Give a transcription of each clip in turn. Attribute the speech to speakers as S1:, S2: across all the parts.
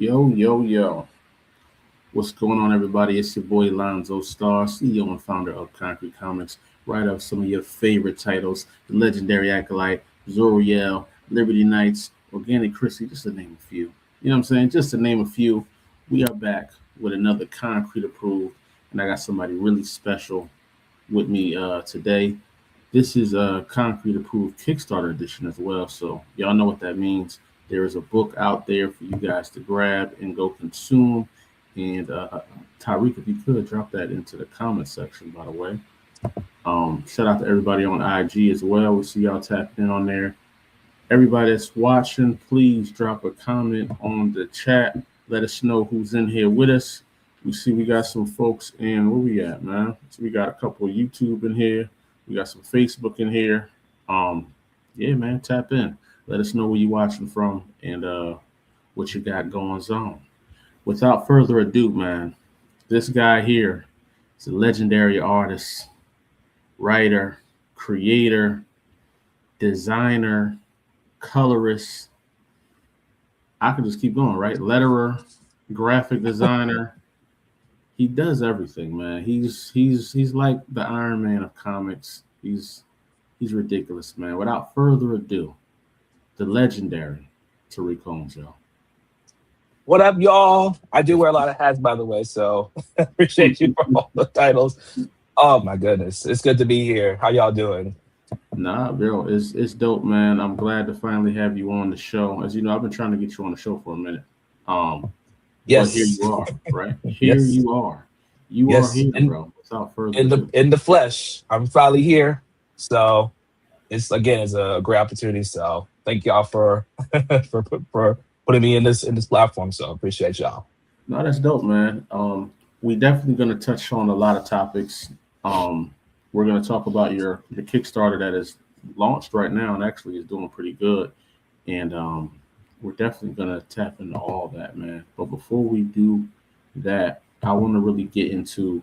S1: Yo, yo, yo. What's going on, everybody? It's your boy Lonzo Star, CEO and founder of Konkret Comics. Write up some of your favorite titles: The Legendary Acolyte, Zoriel, Liberty Knights, Organic Chrissy, just to name a few. You know what I'm saying? Just to name a few. We are back with another Concrete Approved, and I got somebody really special with me today. This is a Concrete Approved Kickstarter edition as well, so y'all know what that means. There is a book out there for you guys to grab and go consume. And Tarik, if you could drop that into the comment section, by the way. Shout out to everybody on IG as well. We see y'all tapped in on there. Everybody that's watching, please drop a comment on the chat. Let us know who's in here with us. We see we got some folks in. Where we at, man? So we got a couple of YouTube in here. We got some Facebook in here. Yeah, man, tap in. Let us know where you watching from and what you got going on. Without further ado, man, this guy here is a legendary artist, writer, creator, designer, colorist. I could just keep going, right? Letterer, graphic designer. He does everything, man. He's like the Iron Man of comics. He's ridiculous, man. Without further ado, the legendary Tarik Holmes, y'all.
S2: What up, y'all? I do wear a lot of hats, by the way, so appreciate you for all the titles. Oh my goodness, it's good to be here. How y'all doing?
S1: Nah, bro, it's dope, man. I'm glad to finally have you on the show. As you know, I've been trying to get you on the show for a minute. But here
S2: Yes,
S1: you are, right? Here
S2: yes,
S1: you are. You are
S2: yes.
S1: here, bro. Without further
S2: In the
S1: ado.
S2: in the flesh, I'm finally here. So it's a great opportunity. So thank y'all for for putting me in this platform. So appreciate y'all.
S1: No, that's dope, man. We definitely gonna touch on a lot of topics. Um, we're gonna talk about your Kickstarter that is launched right now and actually is doing pretty good. And we're definitely gonna tap into all that, man. But before we do that, I want to really get into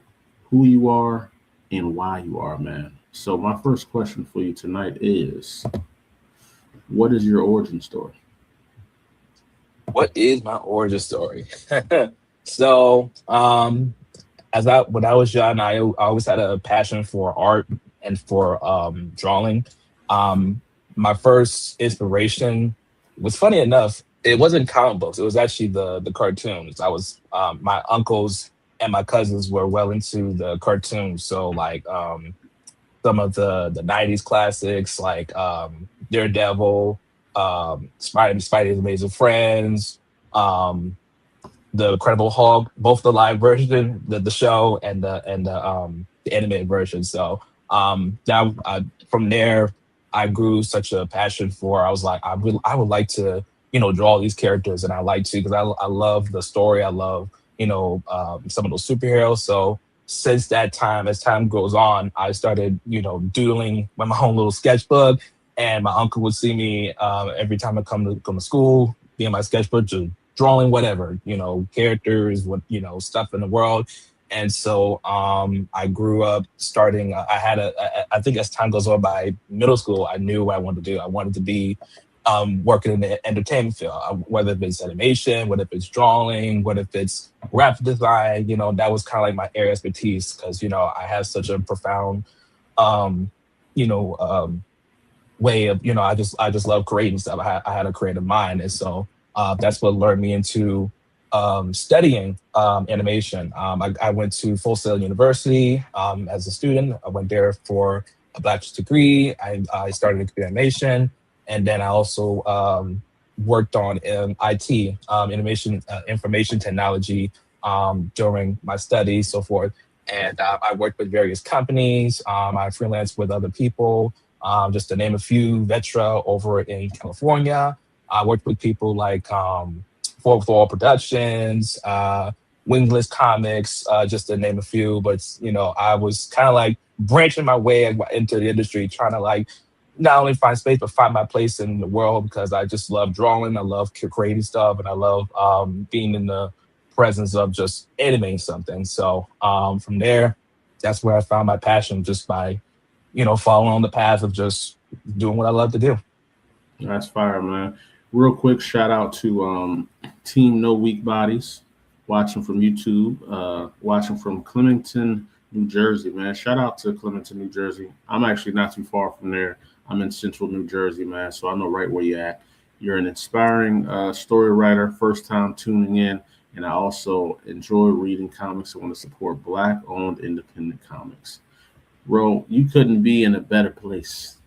S1: who you are and why you are, man. So my first question for you tonight is, what is your origin story?
S2: What is my origin story? so as I when I was young, I always had a passion for art and for drawing. Um, my first inspiration was funny enough. It wasn't comic books. It was actually the cartoons. I was my uncles and my cousins were well into the cartoons. So like some of the '90s classics like Daredevil, Spidey's Amazing Friends, um, the Incredible Hulk, both the live version, the show, and the animated version. So now from there, I grew such a passion for. I was like, I would like to draw these characters, and I like to because I love the story. I love some of those superheroes. So since that time, as time goes on, I started doodling with my own little sketchbook, and my uncle would see me every time I come to school, be in my sketchbook, just drawing whatever, characters, what stuff in the world. And so I grew up starting. I had I think as time goes on by middle school, I knew what I wanted to do. I wanted to be working in the entertainment field, whether if it's animation, whether if it's drawing, whether if it's graphic design. That was kind of like my area of expertise because I have such a profound um, you know um, way of I just love creating stuff. I had a creative mind, and so that's what lured me into studying animation. I went to Full Sail University as a student. I went there for a bachelor's degree. I started in computer animation, and then I also worked on IT, animation, information technology during my studies, so forth. And I worked with various companies. I freelanced with other people, just to name a few. Vetra over in California. I worked with people like for All Productions, Wingless Comics, just to name a few. But I was kind of like branching my way into the industry, trying to like not only find space but find my place in the world because I just love drawing, I love creating stuff, and I love being in the presence of just animating something. So from there, that's where I found my passion, just by following on the path of just doing what I love to do.
S1: That's fire, man. Real quick shout out to Team No Weak Bodies, watching from YouTube, watching from Clementon, New Jersey, man. Shout out to Clementon, New Jersey. I'm actually not too far from there. I'm in central New Jersey, man, so I know right where you're at. You're an inspiring story writer, first time tuning in, and I also enjoy reading comics. I want to support Black owned independent comics. Bro, you couldn't be in a better place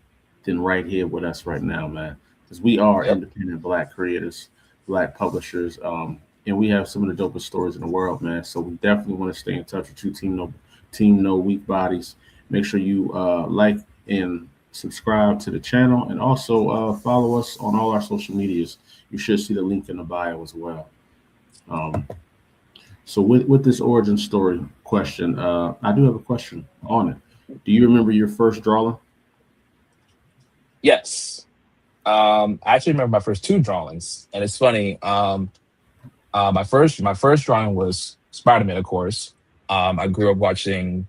S1: than right here with us right now, man. Because we are
S2: Yep.
S1: independent Black creators, Black publishers, and we have some of the dopest stories in the world, man. So we definitely want to stay in touch with you, Team No Weak Bodies. Make sure you like and subscribe to the channel, and also follow us on all our social medias. You should see the link in the bio as well. Um, so with this origin story question, I do have a question on it. Do you remember your first drawing?
S2: Yes. I actually remember my first two drawings, and it's funny. My first drawing was Spider-Man, of course. I grew up watching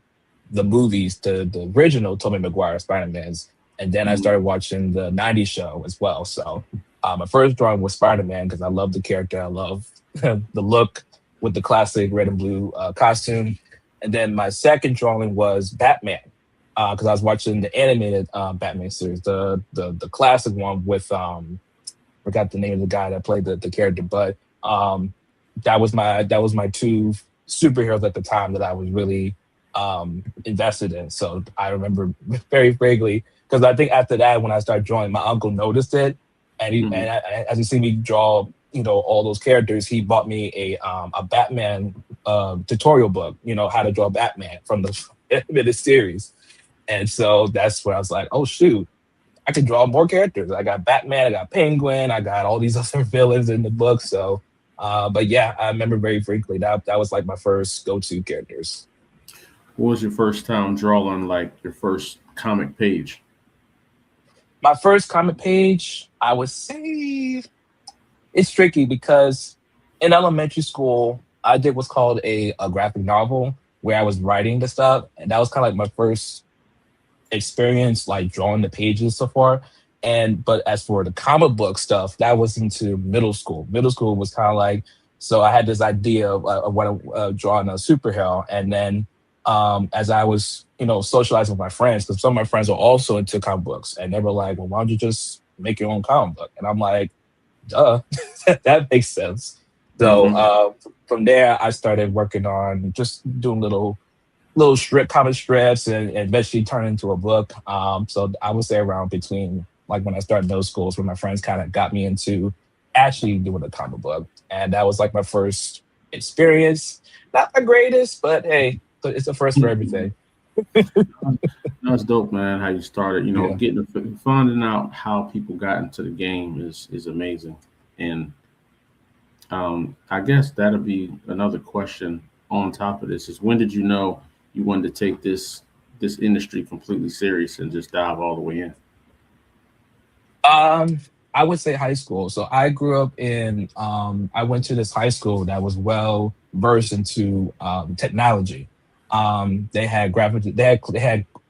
S2: the movies, the original Tobey Maguire Spider-Mans, and then I
S1: Mhm.
S2: started watching the '90s show as well. So my first drawing was Spider-Man because I love the character, I love the look with the classic red and blue costume, and then my second drawing was Batman because I was watching the animated Batman series, the classic one with forgot the name of the guy that played the character, but um, that was my two superheroes at the time that I was really invested in. So I remember very vaguely because I think after that, when I started drawing, my uncle noticed it, and
S1: Mhm.
S2: as he see me draw, all those characters, he bought me a Batman tutorial book, how to draw Batman from the animated series, and so that's where I was like, oh shoot, I could draw more characters. I got Batman, I got Penguin, I got all these other villains in the book. So, but yeah, I remember very frequently that was like my first go-to characters.
S1: What was your first time drawing, like your first comic page?
S2: My first comic page, I would say it's tricky because in elementary school, I did what's called a graphic novel where I was writing the stuff, and that was kind of like my first experience like drawing the pages so far. And but as for the comic book stuff, that was into middle school. Middle school was kind of like, so I had this idea of what drawing a superhero, and then as I was socializing with my friends, because some of my friends are also into comic books, and they were like, well, why don't you just make your own comic book? And I'm like, duh, that makes sense. So
S1: Hmm.
S2: from there, I started working on just doing little comic strips, and eventually turned into a book. So I would say around between like when I started middle school is when my friends kind of got me into actually doing a comic book, and that was like my first experience. Not the greatest, but hey, it's the first for everything.
S1: That's dope, man. How you started,
S2: Yeah.
S1: finding out how people got into the game is amazing. And I guess that'll be another question on top of this: is when did you know you wanted to take this industry completely serious and just dive all the way in?
S2: Um, I would say high school. So I grew up in I went to this high school that was well versed into technology. They had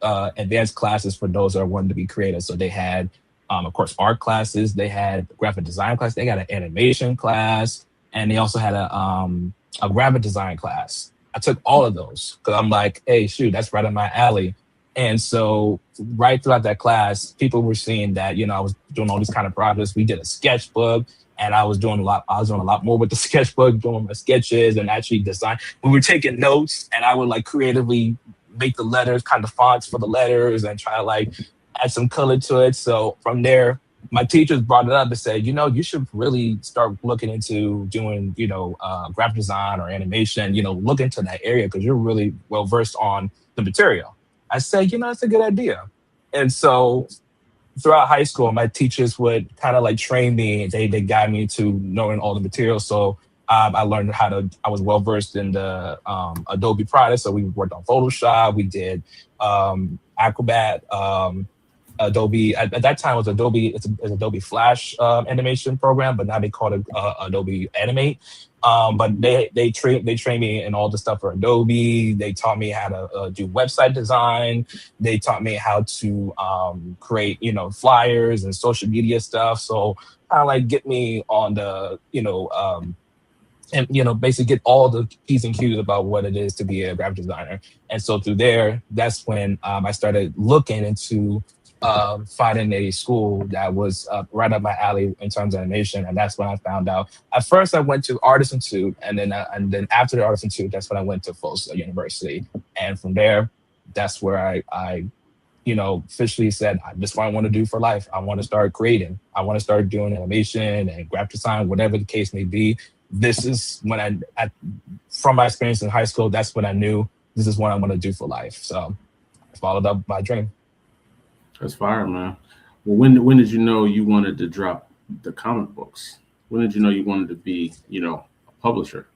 S2: advanced classes for those that wanted to be creative. So they had of course art classes, they had graphic design class, they got an animation class, and they also had a graphic design class. I took all of those because I'm like, hey, shoot, that's right in my alley. And so right throughout that class, people were seeing that, I was doing all these kind of projects. We did a sketchbook, and I was doing a lot more with the sketchbook, doing my sketches and actually design. We were taking notes, and I would like creatively make the letters, kind of fonts for the letters, and try to like add some color to it. So from there, my teachers brought it up and said, you should really start looking into doing, graphic design or animation, look into that area because you're really well versed on the material. I said, that's a good idea. And so throughout high school, my teachers would kind of like train me. They guide me to knowing all the materials. So I learned I was well versed in the Adobe products. So we worked on Photoshop. We did Acrobat. Adobe at that time it was Adobe. It's Adobe Flash animation program, but now they call it Adobe Animate. But they trained me in all the stuff for Adobe. They taught me how to do website design. They taught me how to create flyers and social media stuff. So kind of like get me on the and basically get all the p's and q's about what it is to be a graphic designer. And so through there, that's when I started looking into finding a school that was right up my alley in terms of animation. And that's when I found out. At first I went to Artist Institute, and then after the Artist Institute, that's when I went to Full Sail University. And from there, that's where I officially said, this is what I want to do for life. I want to start creating. I want to start doing animation and graphic design, whatever the case may be. This is when from my experience in high school, that's when I knew this is what I want to do for life. So I followed up my dream.
S1: That's fire, man. Well, when did you know you wanted to drop the comic books? When did you know you wanted to be, a publisher?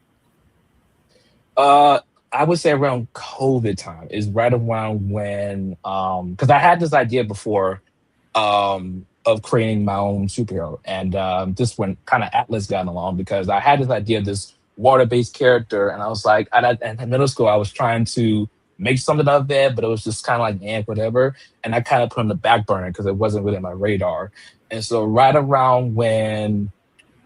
S2: I would say around COVID time is right around when, because I had this idea before of creating my own superhero, and just when kind of Atlas got along, because I had this idea of this water-based character, and I was like, in middle school, I was trying to make something of it, but it was just kind of like, whatever, and I kind of put on the back burner because it wasn't really on my radar. And so right around when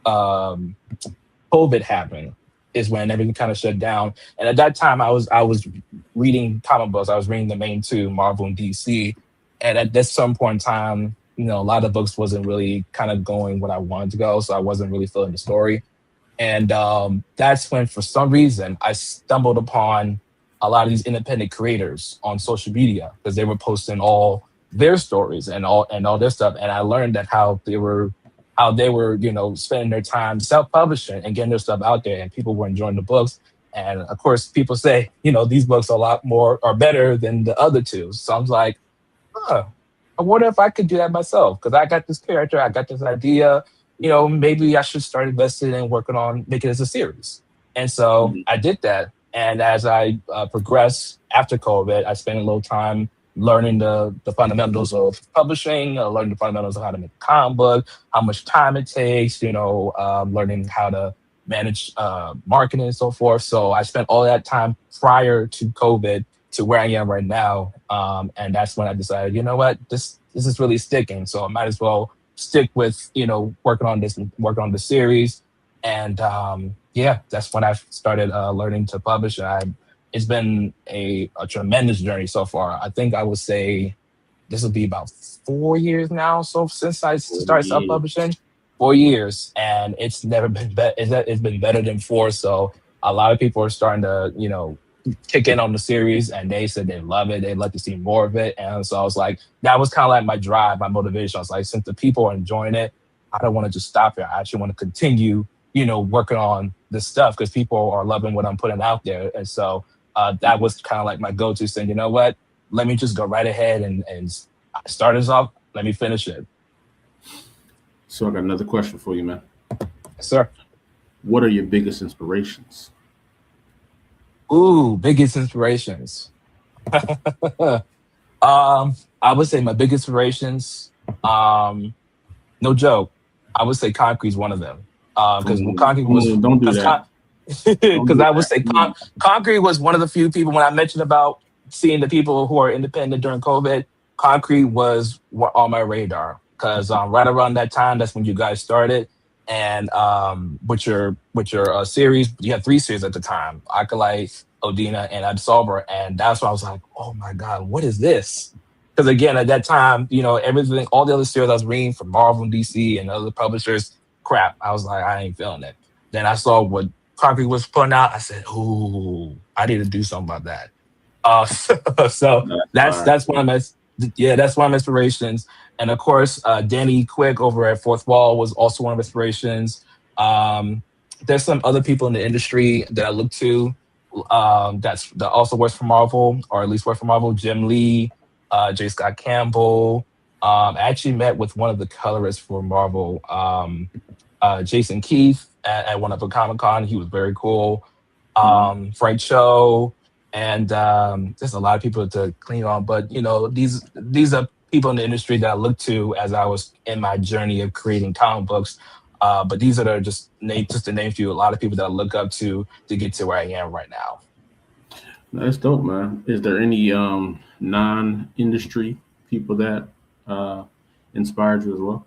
S2: COVID happened is when everything kind of shut down. And at that time, I was reading comic books. I was reading the main two, Marvel and DC. And at this some point in time, a lot of books wasn't really kind of going what I wanted to go, so I wasn't really feeling the story. And that's when, for some reason, I stumbled upon a lot of these independent creators on social media because they were posting all their stories and all their stuff. And I learned that how they were spending their time self-publishing and getting their stuff out there, and people were enjoying the books. And of course, people say, these books are a lot more or better than the other two. So I was like, I wonder if I could do that myself, because I got this character, I got this idea, maybe I should start investing and working on making it as a series. And so I did that. And as I progressed after COVID, I spent a little time learning the fundamentals of publishing, learning the fundamentals of how to make a comic book, how much time it takes, learning how to manage marketing and so forth. So I spent all that time prior to COVID to where I am right now. And that's when I decided, you know what, this is really sticking. So I might as well stick with, working on the series. And that's when I started learning to publish. It's been a tremendous journey so far. I think I would say this will be about 4 years now. So since I started self-publishing, 4 years, and it's never been better. It's been better than 4. So a lot of people are starting to, kick in on the series, and they said they love it. They'd like to see more of it. And so I was like, that was kind of like my drive, my motivation. I was like, since the people are enjoying it, I don't want to just stop here. I actually want to continue, working on this stuff because people are loving what I'm putting out there. And so that was kind of like my go-to, saying, you know what, let me just go right ahead and start us off. Let me finish it.
S1: So I got another question for you, man.
S2: Yes, sir.
S1: What are your biggest inspirations?
S2: Ooh, biggest inspirations. I would say my biggest inspirations, no joke, I would say Concrete's one of them. Because Concrete was
S1: don't do that.
S2: Because I would say Concrete was one of the few people, when I mentioned about seeing the people who are independent during COVID, Concrete was on my radar. Because right around that time, that's when you guys started. And with your series, you had 3 series at the time: Acolyte, Odina, and Absolver. And that's when I was like, oh my God, what is this? Because again, at that time, everything, all the other series I was reading from Marvel and DC and other publishers, crap. I was like, I ain't feeling it. Then I saw what Concrete was putting out. I said, ooh, I need to do something about that. So that's one of my that's one of my inspirations. And of course, Danny Quick over at Fourth Wall was also one of inspirations. There's some other people in the industry that I look to that also works for Marvel, or at least work for Marvel. Jim Lee, J. Scott Campbell. I actually met with one of the colorists for Marvel, Jason Keith, at one of the Comic-Con. He was very cool. Frank Cho. And there's a lot of people to clean on, but these are people in the industry that I looked to as I was in my journey of creating comic books. But these are just to name few, a lot of people that I look up to get to where I am right now.
S1: That's dope, man. Is there any non-industry people that uh, inspired you as well?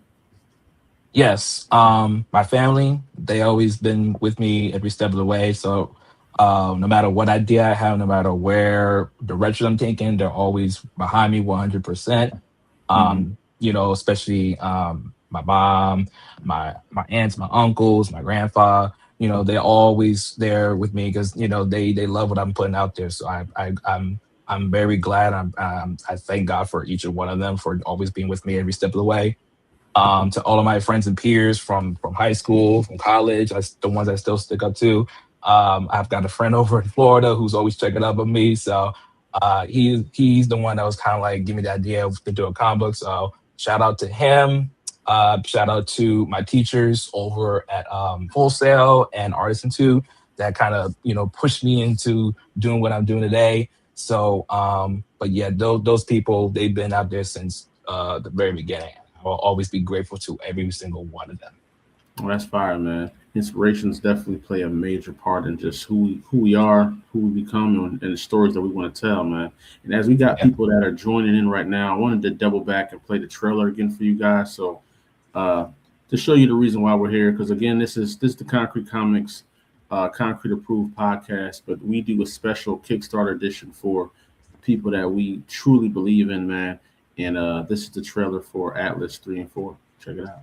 S2: Yes, my family, they always been with me every step of the way. So no matter what idea I have, no matter where direction I'm taking, they're always behind me 100%.
S1: Hmm.
S2: Especially my mom, my aunts, my uncles, my grandpa. They're always there with me because they love what I'm putting out there. So I'm very glad. I thank God for each and one of them for always being with me every step of the way. To all of my friends and peers from high school, from college, the ones I still stick up to. I've got a friend over in Florida who's always checking up on me. So he's the one that was kind of like give me the idea of to do a comic book. So shout out to him. Shout out to my teachers over at Wholesale and Artisan too that kind of pushed me into doing what I'm doing today. So, but yeah, those people they've been out there since the very beginning. I'll always be grateful to every single one of them.
S1: Well, that's fire, man. Inspirations definitely play a major part in just who we are, who we become, and the stories that we want to tell, man. And as we got
S2: Yeah.
S1: people that are joining in right now, I wanted to double back and play the trailer again for you guys. So uh, to show you the reason why we're here, because again, this is the Concrete Comics Concrete Approved podcast, but we do a special Kickstarter edition for people that we truly believe in, man. And this is the trailer for Atlas 3 and 4. Check it out.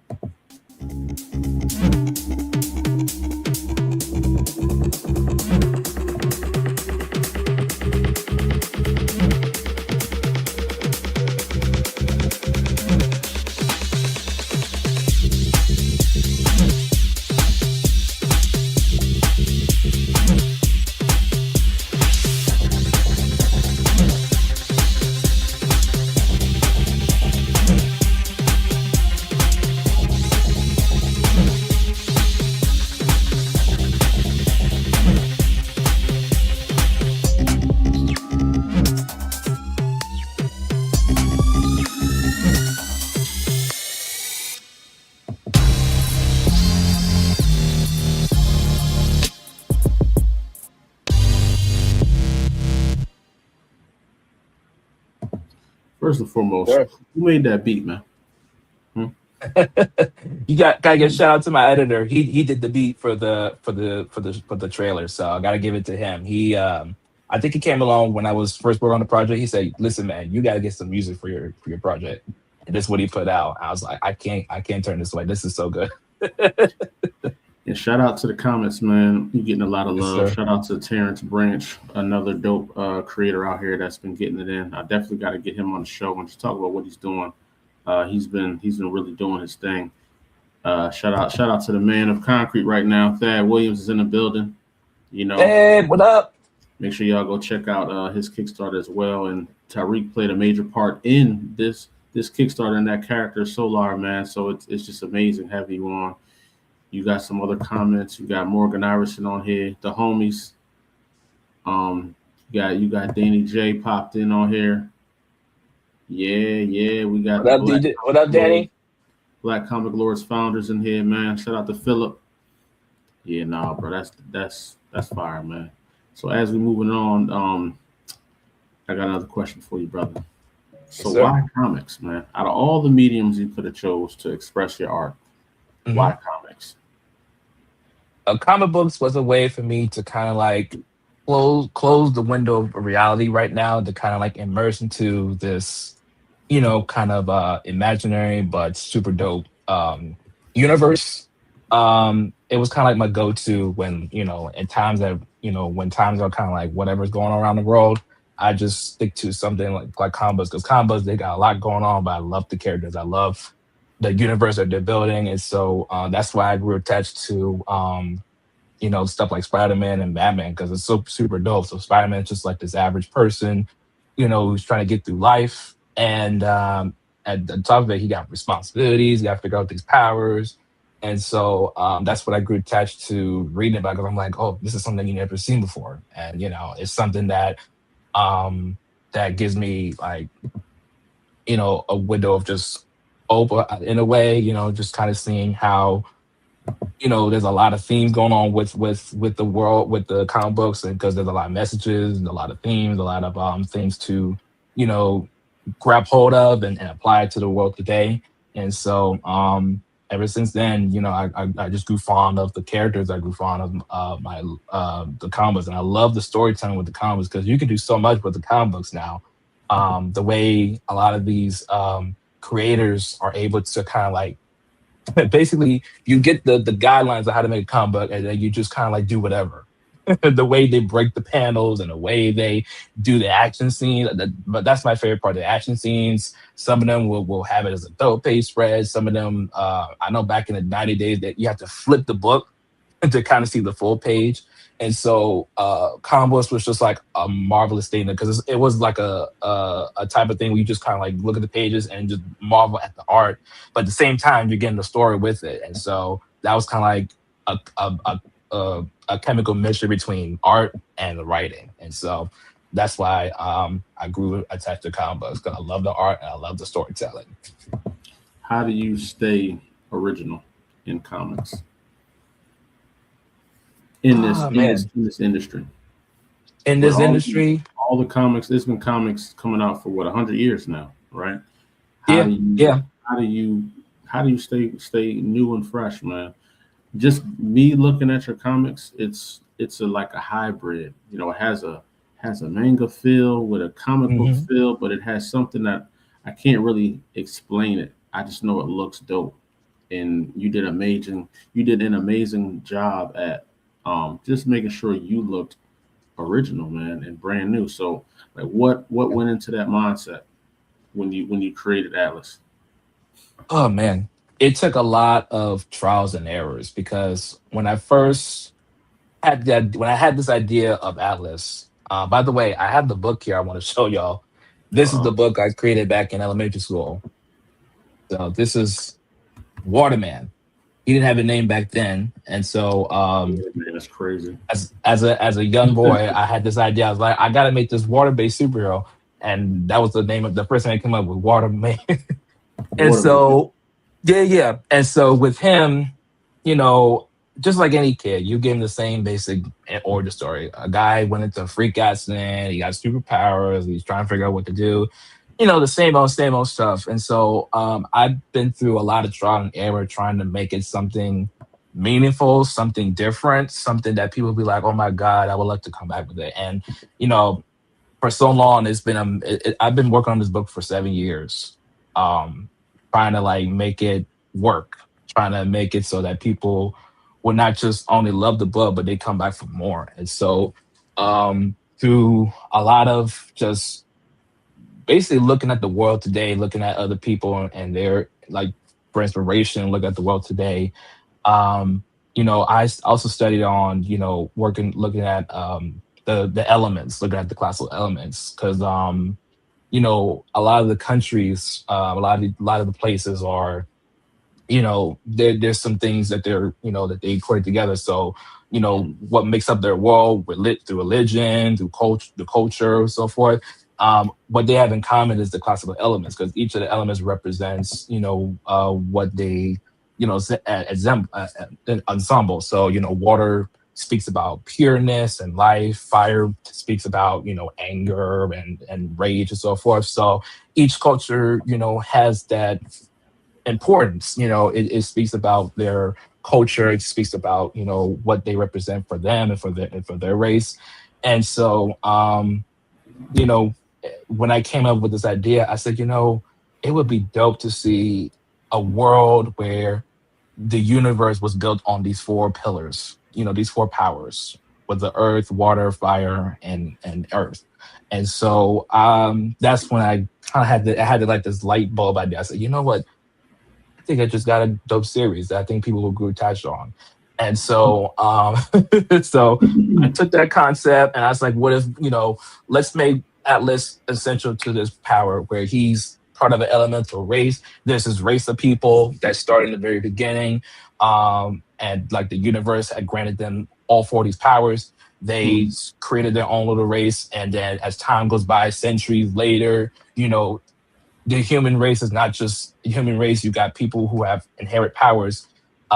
S1: First and foremost,
S2: Sure.
S1: who made that beat, man? Hmm?
S2: You gotta give a shout out to my editor. He did the beat for the trailer, so I gotta give it to him. I think he came along when I was first working on the project. He said, "Listen, man, you gotta get some music for your project." And this is what he put out. I was like, I can't turn this away. This is so good.
S1: And shout out to the comments, man. You're getting a lot of
S2: Yes,
S1: love.
S2: sir.
S1: Shout out to Terrence Branch, another dope creator out here that's been getting it in. I definitely got to get him on the show and just talk about what he's doing. He's been really doing his thing. Shout out to the man of concrete right now. Thad Williams is in the building. You know,
S2: Hey, what up?
S1: make sure y'all go check out his Kickstarter as well. And Tarik played a major part in this Kickstarter and that character Solar, man. So it's just amazing having you on. You got some other comments. You got Morgan Iverson on here. The homies. You got Danny J popped in on here. Yeah. We got
S2: What
S1: the
S2: up, DJ? What up, Danny?
S1: Black Comic Lords founders in here, man. Shout out to Philip. Yeah, nah, bro. That's fire, man. So as we moving on, I got another question for you, brother.
S2: Yes,
S1: So
S2: sir.
S1: why comics, man? Out of all the mediums you could have chose to express your art,
S2: Mhm.
S1: why comics?
S2: Comic books was a way for me to kind of like close the window of reality right now to kind of like immerse into this kind of imaginary but super dope universe. It was kind of like my go-to when in times that when times are kind of like whatever's going on around the world. I just stick to something like comic books because comic books they got a lot going on, but I love the characters. I love the universe that they're building, and so that's why I grew attached to stuff like Spider-Man and Batman because it's so super dope. So Spider-Man's just like this average person, who's trying to get through life. And at the top of it, he got responsibilities, he got to figure out these powers. And so that's what I grew attached to reading about because I'm like, oh, this is something you never seen before. And, it's something that that gives me like a window of just open in a way, just kind of seeing how there's a lot of themes going on with the world, with the comic books, and because there's a lot of messages and a lot of themes, a lot of things to you know grab hold of and apply it to the world today. And so ever since then, I just grew fond of the characters. I grew fond of my the comics, and I love the storytelling with the comics because you can do so much with the comic books now. The way a lot of these creators are able to kind of like basically you get the guidelines of how to make a comic book, and then you just kind of like do whatever. The way they break the panels and the way they do the action scene. But that's my favorite part, the action scenes. Some of them will have it as a double page spread. Some of them, I know back in the 90 days that you have to flip the book to kind of see the full page. And so Combos was just like a marvelous thing because it was like a type of thing where you just kind of like look at the pages and just marvel at the art. But at the same time, you're getting the story with it. And so that was kind of like a chemical mixture between art and the writing. And so that's why I grew attached to comic books because I love the art and I love the storytelling.
S1: How do you stay original in comics? In this industry.
S2: In this industry,
S1: all the comics. There's been comics coming out for 100 years now, right?
S2: How
S1: do you stay new and fresh, man? Just me looking at your comics, it's like a hybrid. It has a manga feel with a comic book feel, but it has something that I can't really explain it. I just know it looks dope, and you did an amazing job at just making sure you looked original, man, and brand new. So, like, what went into that mindset when you created Atlas?
S2: Oh man, it took a lot of trials and errors because when I first when I had this idea of Atlas. By the way, I have the book here. I want to show y'all. This is the book I created back in elementary school. So this is Waterman. He didn't have a name back then, and so
S1: man, that's crazy.
S2: As a young boy, I had this idea. I was like, I got to make this water-based superhero, and that was the name of the first thing I came up with, Waterman. And so, yeah. And so with him, just like any kid, you give him the same basic origin story. A guy went into a freak accident. He got superpowers. He's trying to figure out what to do. The same old stuff. And so I've been through a lot of trial and error trying to make it something meaningful, something different, something that people be like, oh my God, I would love to come back with it. And, for so long, it's been, I've been working on this book for 7 years, trying to like make it work, trying to make it so that people will not just only love the book, but they come back for more. And so through a lot of just basically looking at the world today, looking at other people and their like for inspiration, look at the world today. I also studied on, looking at the elements, looking at the classical elements, because a lot of the countries, a lot of the places are, there's some things that that they equate together. So, what makes up their world through religion, through the culture, so forth. What they have in common is the classical elements, because each of the elements represents, what they, an ensemble. So, water speaks about pureness and life. Fire speaks about, anger and rage and so forth. So each culture, has that importance. It speaks about their culture. It speaks about, what they represent for them and for their race. And so, when I came up with this idea, I said, it would be dope to see a world where the universe was built on these 4 pillars, these 4 powers, with the earth, water, fire, and earth. And so that's when I kind of had like this light bulb idea. I said, you know what? I think I just got a dope series that I think people will grow attached on. And so, so I took that concept and I was like, what if, let's make Atlas essential to this power where he's part of an elemental race. There's this race of people that started in the very beginning. And like the universe had granted them all 4 of these powers. They created their own little race. And then as time goes by, centuries later, the human race is not just the human race. You got people who have inherent powers.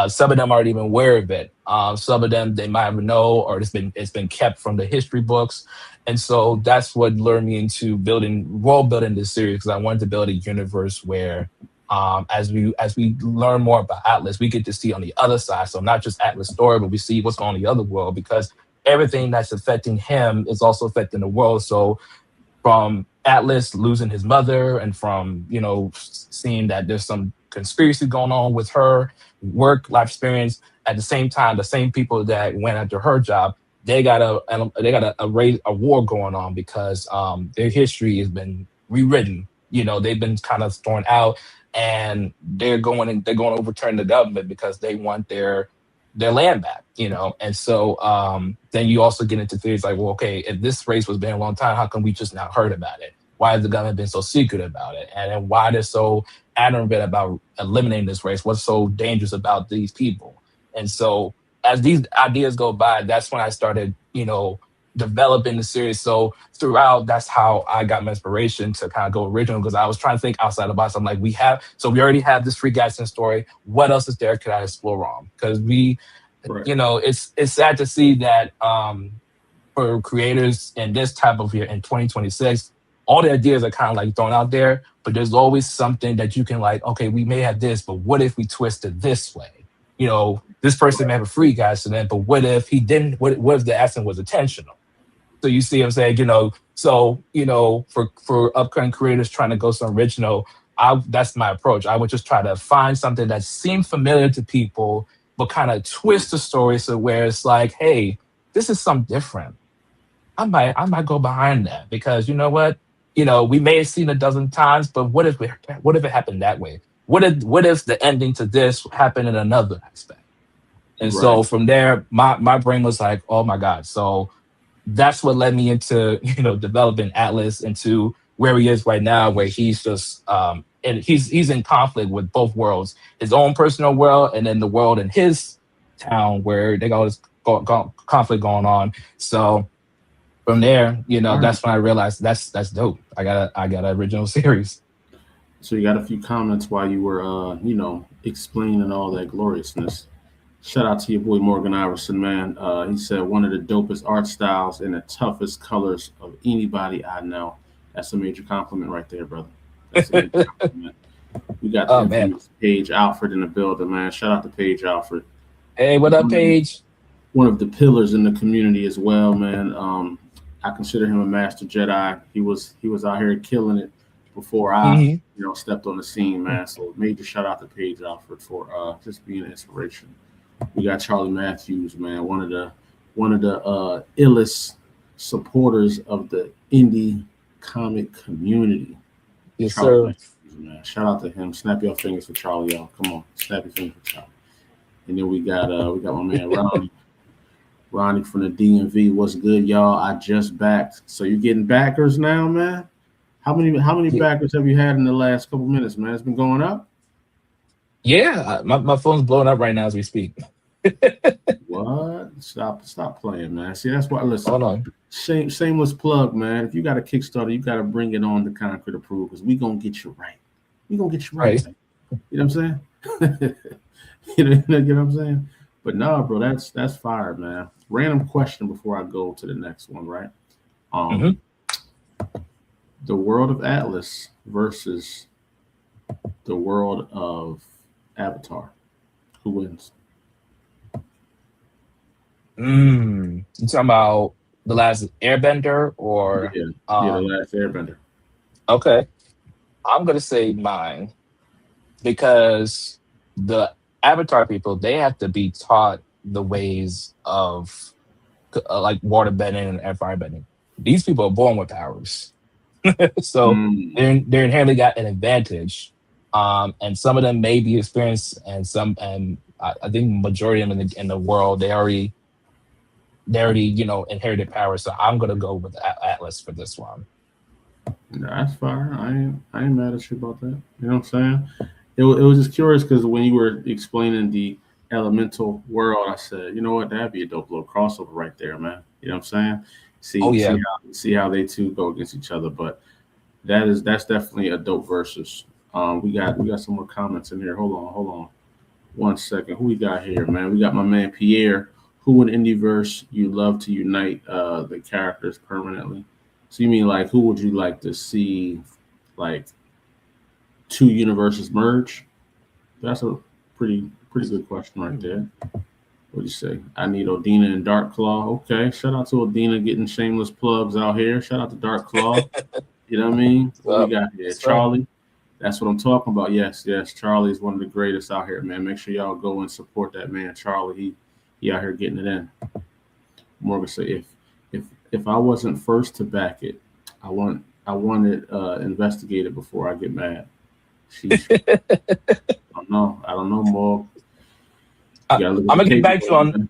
S2: Some of them aren't even aware of it. Some of them they might even know, or it's been kept from the history books. And so that's what lured me into world building this series, because I wanted to build a universe where, as we learn more about Atlas, we get to see on the other side. So not just Atlas' story, but we see what's going on in the other world, because everything that's affecting him is also affecting the world. So from Atlas losing his mother, and from seeing that there's some conspiracy going on with her work life experience. At the same time, the same people that went after her job, they got a war going on, because their history has been rewritten. They've been kind of thrown out, and they're going to overturn the government because they want their land back. And so then you also get into theories like, well, okay, if this race was been a long time, how come we just not heard about it? Why has the government been so secret about it? And then why they're so adamant about eliminating this race? What's so dangerous about these people? And so as these ideas go by, that's when I started, developing the series. So throughout, that's how I got my inspiration to kind of go original, because I was trying to think outside the box. I'm like, we already have this Free Gadsden story. What else is there could I explore on? Because
S1: Right.
S2: It's sad to see that for creators in this type of year in 2026, all the ideas are kind of like thrown out there, but there's always something that you can like, okay, we may have this, but what if we twist it this way? This person may have a free accident, but what if he didn't? What if the accident was intentional? So you see what I'm saying? For upcoming creators trying to go some original, that's my approach. I would just try to find something that seemed familiar to people, but kind of twist the story so where it's like, hey, this is something different. I might go behind that, because you know what? We may have seen it a dozen times, but what if it happened that way? What if the ending to this happened in another aspect? And so from there, my brain was like, oh my God. So that's what led me into, developing Atlas into where he is right now, where he's just and he's in conflict with both worlds, his own personal world and then the world in his town where they got this conflict going on. So from there, that's when I realized that's dope. I got an original series.
S1: So you got a few comments while you were, explaining all that gloriousness. Shout out to your boy Morgan Iverson, man. He said one of the dopest art styles and the toughest colors of anybody I know. That's a major compliment right there, brother. That's a major compliment. We got the infamous Paige Alfred in the building, man. Shout out to Paige Alfred.
S2: Hey, what up, Paige?
S1: One of the pillars in the community as well, man. I consider him a master Jedi. He was out here killing it before I, stepped on the scene, man. So major shout out to Paige Alfred for just being an inspiration. We got Charlie Matthews, man, one of the illest supporters of the indie comic community.
S2: Yes,
S1: Charlie
S2: sir.
S1: Matthews, man. Shout out to him. Snap your fingers for Charlie, y'all. Come on, snap your fingers for Charlie. And then we got my man Ronnie. Ronnie from the DMV. What's good, y'all? I just backed. So you getting backers now, man? How many backers have you had in the last couple minutes, man? It's been going up?
S2: Yeah, my phone's blowing up right now as we speak.
S1: What? Stop playing, man. See, that's why. Listen,
S2: hold on.
S1: Shameless plug, man. If you got a Kickstarter, you got to bring it on to Konkret Approved, because we gonna get you right. We gonna get you right. You know what I'm saying? you know what I'm saying? But no, bro, that's fire, man. Random question before I go to the next one, right? The world of Atlas versus the world of Avatar. Who wins?
S2: You talking about The Last Airbender or
S1: The Last Airbender?
S2: Okay, I'm gonna say mine, because the Avatar people, they have to be taught the ways of like water bending and fire bending. These people are born with powers, so they're inherently got an advantage. And some of them may be experienced, and I think majority of them in the world they already inherited power. So I'm gonna go with Atlas for this one.
S1: That's fire. I ain't mad at you about that. You know what I'm saying? It was just curious because when you were explaining the elemental world, I said, you know what, that'd be a dope little crossover right there, man. You know what I'm saying? See how they two go against each other. But That's definitely a dope versus. We got some more comments in here. Hold on, 1 second. Who we got here, man? We got my man Pierre. Who in Indieverse you love to unite the characters permanently? So you mean like who would you like to see like two universes merge? That's a pretty good question right there. What do you say? I need Odina and Dark Claw. Okay, shout out to Odina getting shameless plugs out here. Shout out to Dark Claw. You know what I mean? What we
S2: So,
S1: got here?
S2: so
S1: Charlie. That's what I'm talking about. Yes, yes. Charlie is one of the greatest out here, man. Make sure y'all go and support that man, Charlie. He out here getting it in. Morgan said, if if I wasn't first to back it, I want it investigated before I get mad. Sheesh. I don't know, Morg. You
S2: I,
S1: gotta look at
S2: I'm
S1: the
S2: gonna get back to you
S1: paperwork,
S2: on.
S1: man.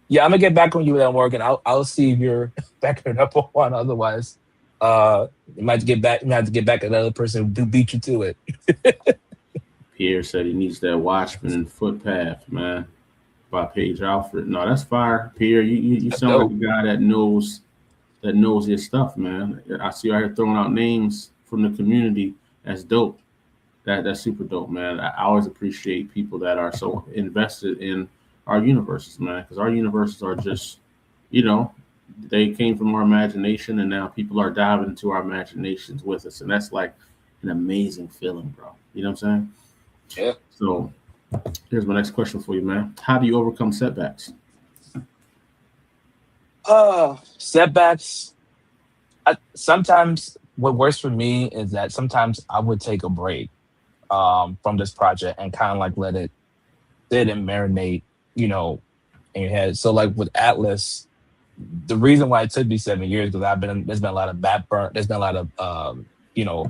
S2: Yeah, I'm gonna get back on you with that, Morgan. I'll see if you're backing it up on. Otherwise, you might have to get back. You might have to get back at another person who beat you to it.
S1: Pierre said he needs that Watchman and Footpath, man, by Paige Alfred. No, that's fire. Pierre, you
S2: That's
S1: sound like
S2: dope.
S1: a guy that knows his stuff, man. I see you out here throwing out names from the community. That's dope. That's super dope, man. I always appreciate people that are so invested in our universes, man, because our universes are just, you know, they came from our imagination, and now people are diving into our imaginations with us, and that's like an amazing feeling, bro. You know what I'm saying?
S2: Yeah.
S1: So here's my next question for you, man. How do you overcome setbacks?
S2: Setbacks. Sometimes what works for me is that sometimes I would take a break from this project and kind of like let it sit and marinate, you know, in your head. So like with Atlas, the reason why it took me 7 years because there's been a lot of back burn, there's been a lot of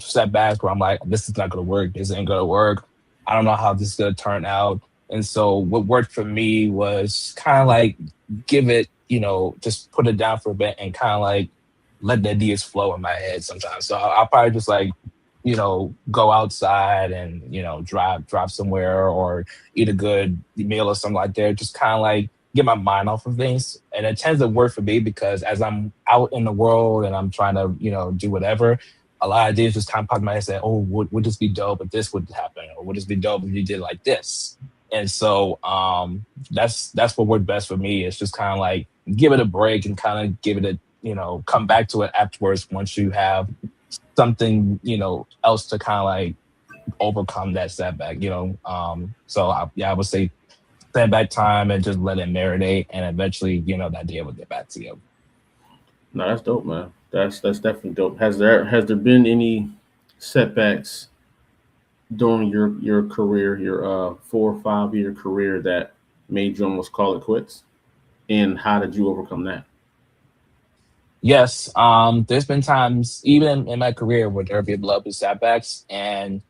S2: setbacks where I'm like, this is not gonna work, this ain't gonna work. I don't know how this is gonna turn out. And so what worked for me was kind of like give it, just put it down for a bit and kind of like let the ideas flow in my head sometimes. So I'll probably just like, go outside and, drive somewhere or eat a good meal or something like that. Just kind of like get my mind off of things. And it tends to work for me because as I'm out in the world and I'm trying to, do whatever, a lot of ideas just kind of pop in my head and say, oh, would this be dope if this would happen? Or would this be dope if you did like this? And so that's what worked best for me. It's just kind of like give it a break and kind of give it a, come back to it afterwards once you have something, else to kind of like overcome that setback, So I would say setback time and just let it marinate and eventually, that idea will get back to you.
S1: No, that's dope, man. That's definitely dope. Has there been any setbacks during your career, your 4 or 5 year career that made you almost call it quits? And how did you overcome that?
S2: Yes, there's been times even in my career where there have been love with setbacks and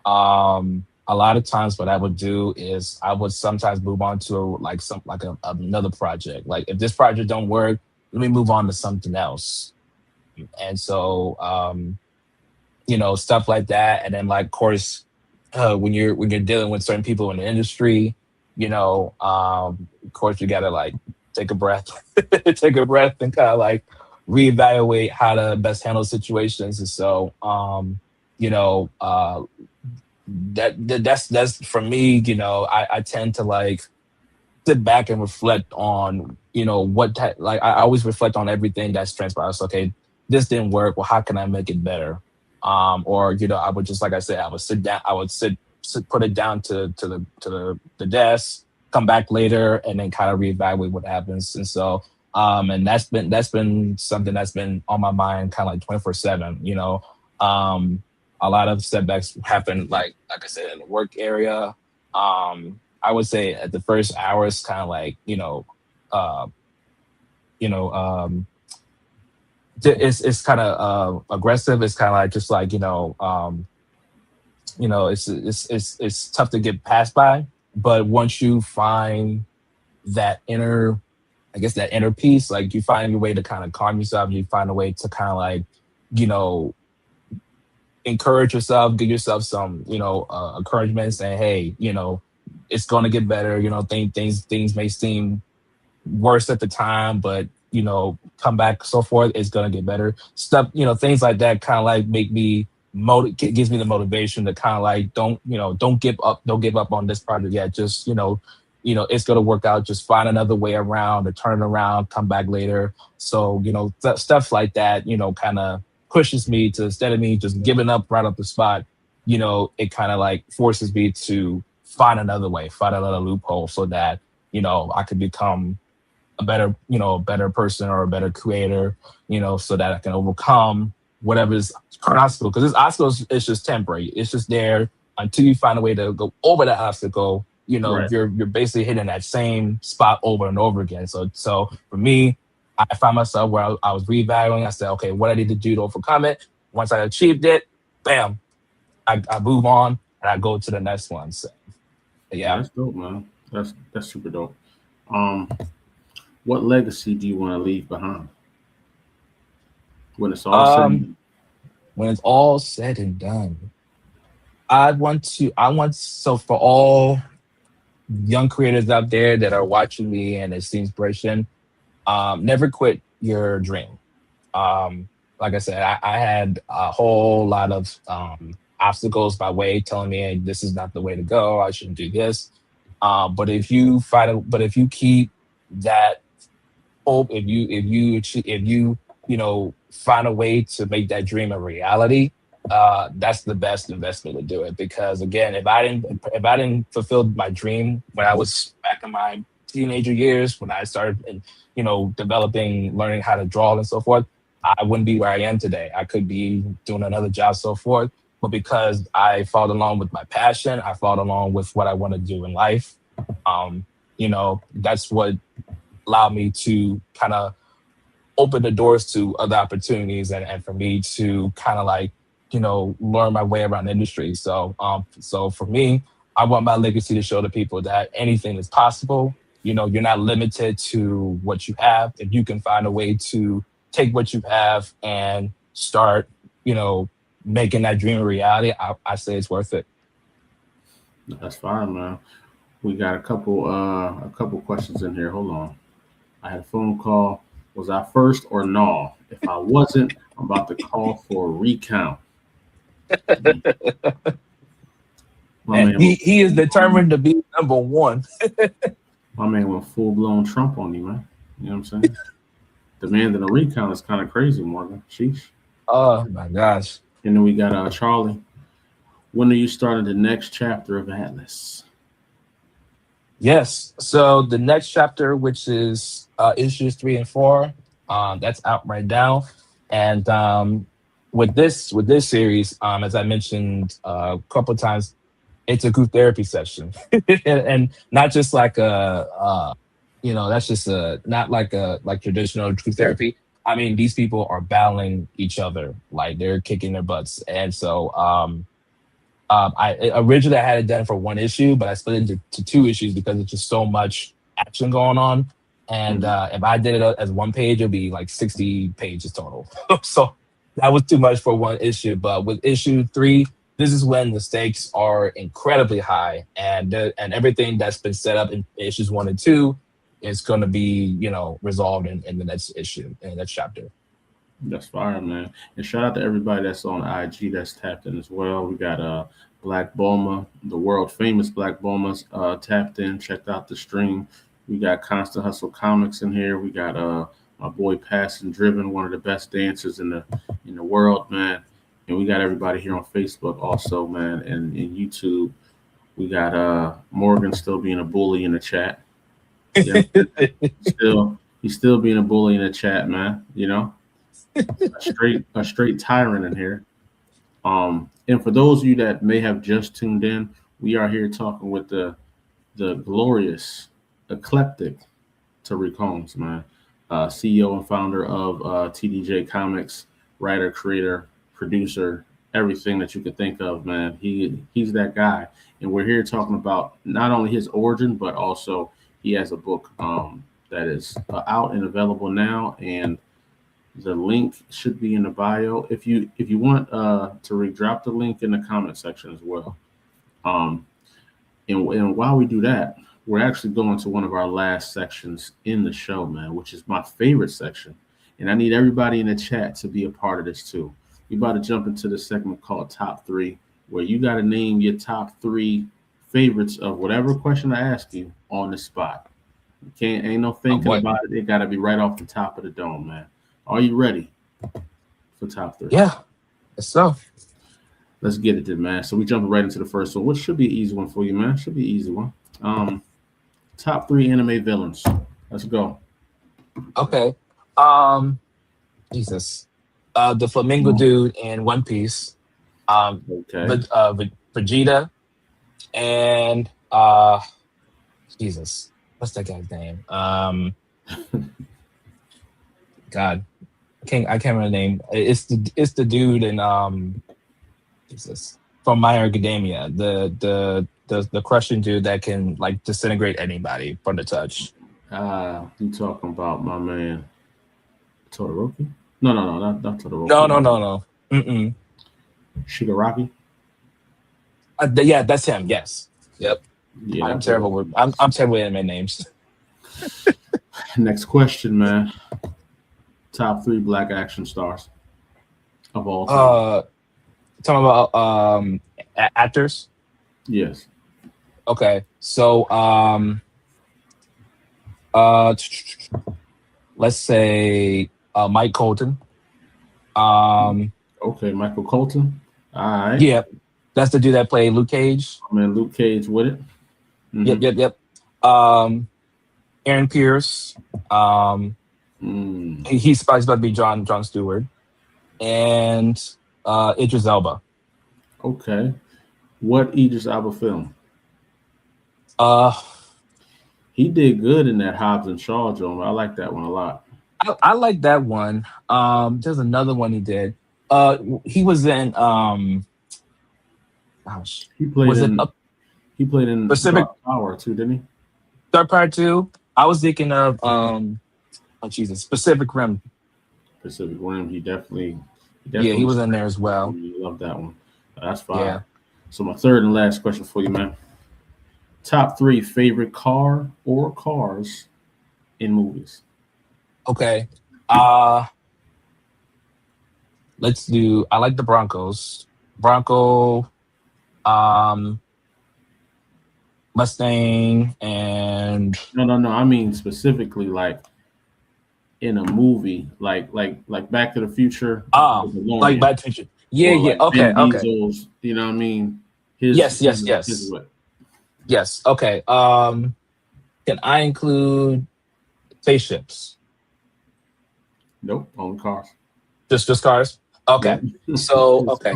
S2: a lot of times what I would do is I would sometimes move on to another project. Like if this project don't work, let me move on to something else. And so stuff like that. And then like of course when you're dealing with certain people in the industry, of course you gotta like take a breath, take a breath and kind of like reevaluate how to best handle situations. And so you know, that's for me, I tend to like sit back and reflect on, like I always reflect on everything that's transpired. So, okay, this didn't work. Well, how can I make it better? Or, I would just, like I said, I would sit down, I would put it down to the desk, come back later and then kind of reevaluate what happens. And so, and that's been something that's been on my mind kind of like 24/7, um, a lot of setbacks happen, like I said, in the work area. I would say at the first hours, kind of like uh, you know, it's kind of aggressive. It's kind of like just like it's tough to get past by. But once you find that inner, I guess that inner peace, like you find your way to kind of calm yourself. You find a way to kind of like you know encourage yourself, give yourself some, encouragement, saying, "Hey, it's going to get better." Things may seem worse at the time, but come back, so forth, it's gonna get better. Stuff, things like that kind of like make me gives me the motivation to kind of like don't give up on this project yet. Just it's gonna work out. Just find another way around or turn it around, come back later. So stuff like that, kind of pushes me to, instead of me just giving up right up the spot, it kind of like forces me to find another way, find another loophole, so that I could become a better person or a better creator, so that I can overcome whatever's current obstacle. Because this obstacle is just temporary. It's just there until you find a way to go over that obstacle.
S1: Right.
S2: You're basically hitting that same spot over and over again. So for me, I found myself where I was reevaluating. I said, okay, what I need to do to overcome it. Once I achieved it, bam, I move on and I go to the next one. So
S1: Yeah,
S2: yeah.
S1: that's dope, man. That's super dope. Um, what legacy do you want to leave behind when it's all said and
S2: Um,
S1: done?
S2: when it's all said and done, so for all young creators out there that are watching me and it's the inspiration, never quit your dream. Like I said, I had a whole lot of obstacles by way telling me, hey, this is not the way to go. I shouldn't do this. But if you keep that hope, if you find a way to make that dream a reality, that's the best investment to do it. Because again, if I didn't fulfill my dream when I was back in my teenager years, when I started developing, learning how to draw and so forth, I wouldn't be where I am today. I could be doing another job, so forth. But because I followed along with my passion, I followed along with what I want to do in life. That's what allowed me to kind of open the doors to other opportunities, and for me to kind of like learn my way around the industry. So for me, I want my legacy to show the people that anything is possible. You're not limited to what you have. If you can find a way to take what you have and start making that dream a reality, I say it's worth it.
S1: That's fine, man. We got a couple questions in here. Hold on. I had a phone call. Was I first or no? If I wasn't, I'm about to call for a recount. My
S2: And
S1: man,
S2: he is determined to be number one.
S1: my man went full blown Trump on you, man. You know what I'm saying? Demanding a recount is kind of crazy, Morgan. Sheesh.
S2: Oh my gosh.
S1: And then we got Charlie. When are you starting the next chapter of Atlas?
S2: Yes. So the next chapter, which is issues 3 and 4, that's out right now. And with this series, as I mentioned a couple of times, it's a group therapy session, and not just like that's just not like a like traditional group therapy. I mean, these people are battling each other, like they're kicking their butts, and so I originally I had it done for one issue, but I split it into 2 issues because it's just so much action going on. And
S1: Mhm.
S2: if I did it as one page, it'd be like 60 pages total. So that was too much for one issue. But with issue 3, this is when the stakes are incredibly high, and everything that's been set up in issues 1 and 2 is going to be resolved in the next issue, in the next chapter.
S1: That's fire, man. And shout out to everybody that's on IG that's tapped in as well. We got Black Boma, the world famous Black Boma's tapped in, checked out the stream. We got Constant Hustle Comics in here. We got my boy Passion Driven, one of the best dancers in the world, man. And we got everybody here on Facebook also, man, and YouTube. We got Morgan still being a bully in the chat. Yeah, he's still being a bully in the chat, man. A straight tyrant in here. And for those of you that may have just tuned in, we are here talking with the glorious, eclectic Tarik Holmes, man, CEO and founder of TDJ Comics, writer, creator, producer, everything that you could think of, man. He's that guy, and we're here talking about not only his origin, but also he has a book that is out and available now, and the link should be in the bio. If you want to drop the link in the comment section as well. Um, and while we do that, we're actually going to one of our last sections in the show, man, which is my favorite section. And I need everybody in the chat to be a part of this too. We about to jump into the segment called Top Three, where you got to name your top three favorites of whatever question I ask you on the spot. You can't, ain't no thinking about it. It got to be right off the top of the dome, man. Are you ready for top three?
S2: Yeah. So
S1: let's get it then, man. So we jumping right into the first one, which should be an easy one for you, man. Should be an easy one. Top three anime villains. Let's go.
S2: Okay. Jesus. The flamingo dude in One Piece.
S1: Okay.
S2: Vegeta and Jesus. What's that guy's name? God. I can't remember the name. It's the dude in Jesus. From My Hero Academia. The crushing dude that can like disintegrate anybody from the touch.
S1: You talking about my man Todoroki? No, not Todoroki.
S2: No. Mm-mm.
S1: Shigaraki?
S2: Yeah, that's him. Yes. Yep.
S1: Yeah,
S2: I'm terrible with anime names.
S1: Next question, man. Top three black action stars of all time.
S2: Talking about actors.
S1: Yes.
S2: Okay, so let's say Mike Colton.
S1: Okay, Michael Colton. All right.
S2: Yeah, that's the dude that played Luke Cage.
S1: I mean, Luke Cage with it. Mm-hmm.
S2: Yep. Aaron Pierce. He's about to be John Stewart, and Idris Elba.
S1: Okay, what Idris Elba film? He did good in that Hobbs and Shaw joint. I like that one a lot.
S2: I like that one. There's another one he did. He was in.
S1: He played in
S2: Pacific
S1: Power too, didn't he?
S2: Dark Part 2. I was thinking of Pacific Rim.
S1: Pacific Rim. He definitely
S2: he was in there as well.
S1: Love that one. That's fine.
S2: Yeah.
S1: So my third and last question for you, man. Top three favorite car or cars in movies.
S2: Okay. Let's do. I like the Broncos. Bronco, Mustang, and
S1: No. I mean specifically like in a movie, like Back to the Future.
S2: Like Back to the Future. Yeah.
S1: Like
S2: Okay.
S1: Diesel's, you know what I mean?
S2: Yes. Yes. Okay. Can I include spaceships?
S1: Nope. Only cars.
S2: Just cars. Okay.
S1: Yeah.
S2: So okay.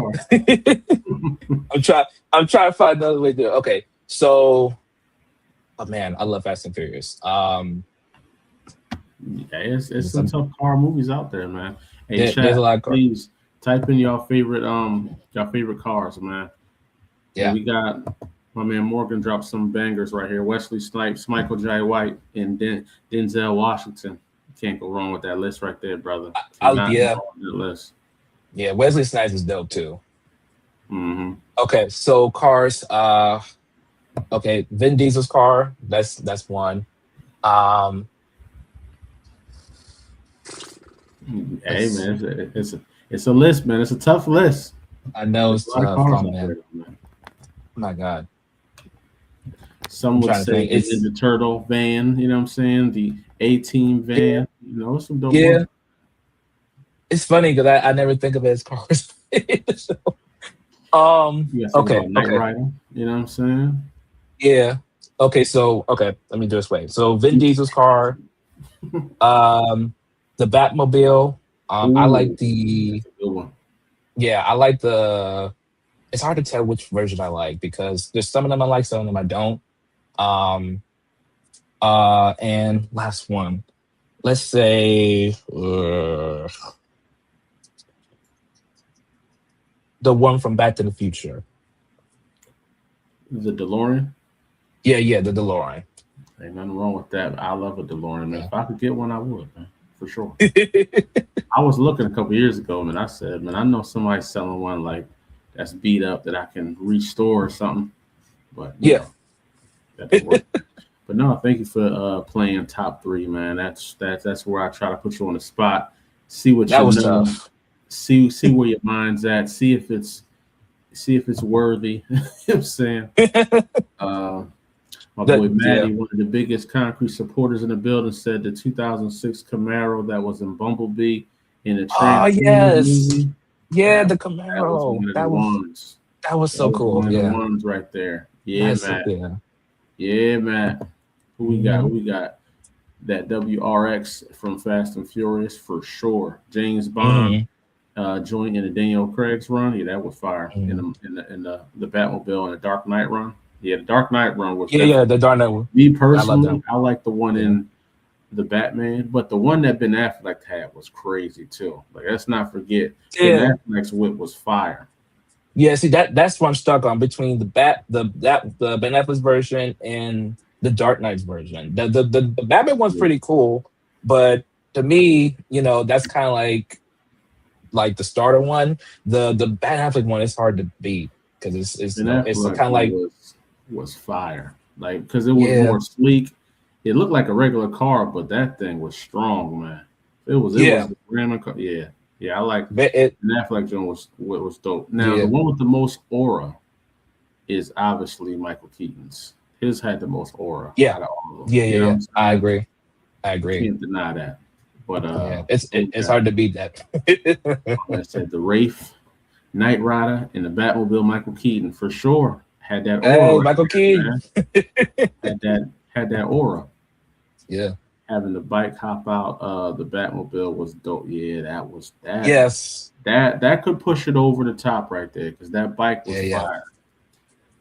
S2: I'm trying to find another way to do it. Okay. So, oh man, I love Fast and Furious.
S1: It's some tough car movies out there, man. Hey, chat,
S2: there's a lot of cars.
S1: Please type in your favorite cars, man.
S2: Yeah.
S1: And we got my man Morgan dropped some bangers right here. Wesley Snipes, Michael J. White, and Denzel Washington. You can't go wrong with that list right there, brother.
S2: Yeah.
S1: That list.
S2: Yeah, Wesley Snipes is dope too.
S1: Mm-hmm.
S2: Okay, so cars. Okay, Vin Diesel's car. That's one.
S1: Hey man, it's a list, man. It's a tough list.
S2: I know it's tough, man.
S1: There, man.
S2: Oh my God.
S1: Some would say it's in the Turtle van. You know what I'm saying? The A-Team van.
S2: Yeah.
S1: You know, some dope.
S2: Yeah.
S1: Ones.
S2: It's funny because I never think of it as cars. So, okay.
S1: Knight Rider, you know what I'm saying?
S2: Yeah. Okay. So let me do this way. So Vin Diesel's car. The Batmobile. I like the.
S1: Good one.
S2: Yeah, I like the. It's hard to tell which version I like because there's some of them I like, some of them I don't. And last one, let's say the one from Back to the Future.
S1: The DeLorean?
S2: Yeah, the DeLorean.
S1: Ain't nothing wrong with that. I love a DeLorean, man.
S2: Yeah.
S1: If I could get one, I would, man. For sure. I was looking a couple years ago, man. I said, man, I know somebody's selling one like that's beat up that I can restore or something. But
S2: yeah.
S1: That didn't work. But But no, thank you for playing top three, man. That's where I try to put you on the spot, see what
S2: That
S1: you
S2: was
S1: know,
S2: tough.
S1: see where your mind's at, see if it's worthy. You know what I'm saying? Uh, my boy
S2: Yeah.
S1: Maddie, one of the biggest concrete supporters in the building, said the 2006 Camaro that was in Bumblebee in the
S2: Oh
S1: Transformers
S2: yes.
S1: movie.
S2: Yeah,
S1: That
S2: the
S1: that was
S2: Camaro.
S1: one of the ones.
S2: That was
S1: That
S2: so
S1: was
S2: cool.
S1: one of the
S2: Yeah.
S1: ones right there. Yeah,
S2: That's
S1: man.
S2: yeah.
S1: Yeah, man. Who we got? Who
S2: Hmm.
S1: we got? That WRX from Fast and Furious for sure. James Bond
S2: Hmm.
S1: joint in the Daniel Craig's run. Yeah, that was fire. In
S2: Hmm.
S1: the Batmobile and the Dark Knight run. Yeah, the Dark Knight run was
S2: Yeah, yeah,
S1: definitely
S2: the Dark Knight one.
S1: me
S2: I love that
S1: personally.
S2: one.
S1: I like the one
S2: Yeah.
S1: in the Batman, but the one that Ben Affleck had was crazy too. Like let's not forget Ben
S2: Yeah.
S1: Affleck's whip was fire.
S2: Yeah, see that's what I'm stuck on between the Ben Affleck's version and the Dark Knight's version. The Batman one's
S1: Yeah.
S2: pretty cool, but to me, that's kind of like the starter one. The Ben Affleck one is hard to beat because it's
S1: Ben
S2: it's
S1: Affleck
S2: kind of like
S1: was fire. Like because it was
S2: yeah,
S1: more sleek. It looked like a regular car, but that thing was strong, man. It was
S2: yeah,
S1: the Ram car. Yeah, yeah. I like
S2: it
S1: Ben Affleck joint was dope. Now the
S2: yeah,
S1: one with the most aura is obviously Michael Keaton's. His had the most aura
S2: yeah,
S1: out of all of them.
S2: yeah, yeah,
S1: You know what
S2: yeah.
S1: I'm
S2: I
S1: saying?
S2: agree. I
S1: You
S2: agree.
S1: can't deny that. But
S2: Yeah,
S1: we
S2: it's
S1: got,
S2: hard to beat that.
S1: like I said, the Wraith, Knight Rider, and the Batmobile. Michael Keaton for sure had that aura
S2: Hey,
S1: right
S2: Michael
S1: there,
S2: Keaton.
S1: man. Had that aura.
S2: Yeah.
S1: Having the bike hop out, the Batmobile was dope. Yeah, that was that
S2: Yes.
S1: that could push it over the top right there because that bike
S2: Yeah.
S1: was
S2: Yeah.
S1: fire.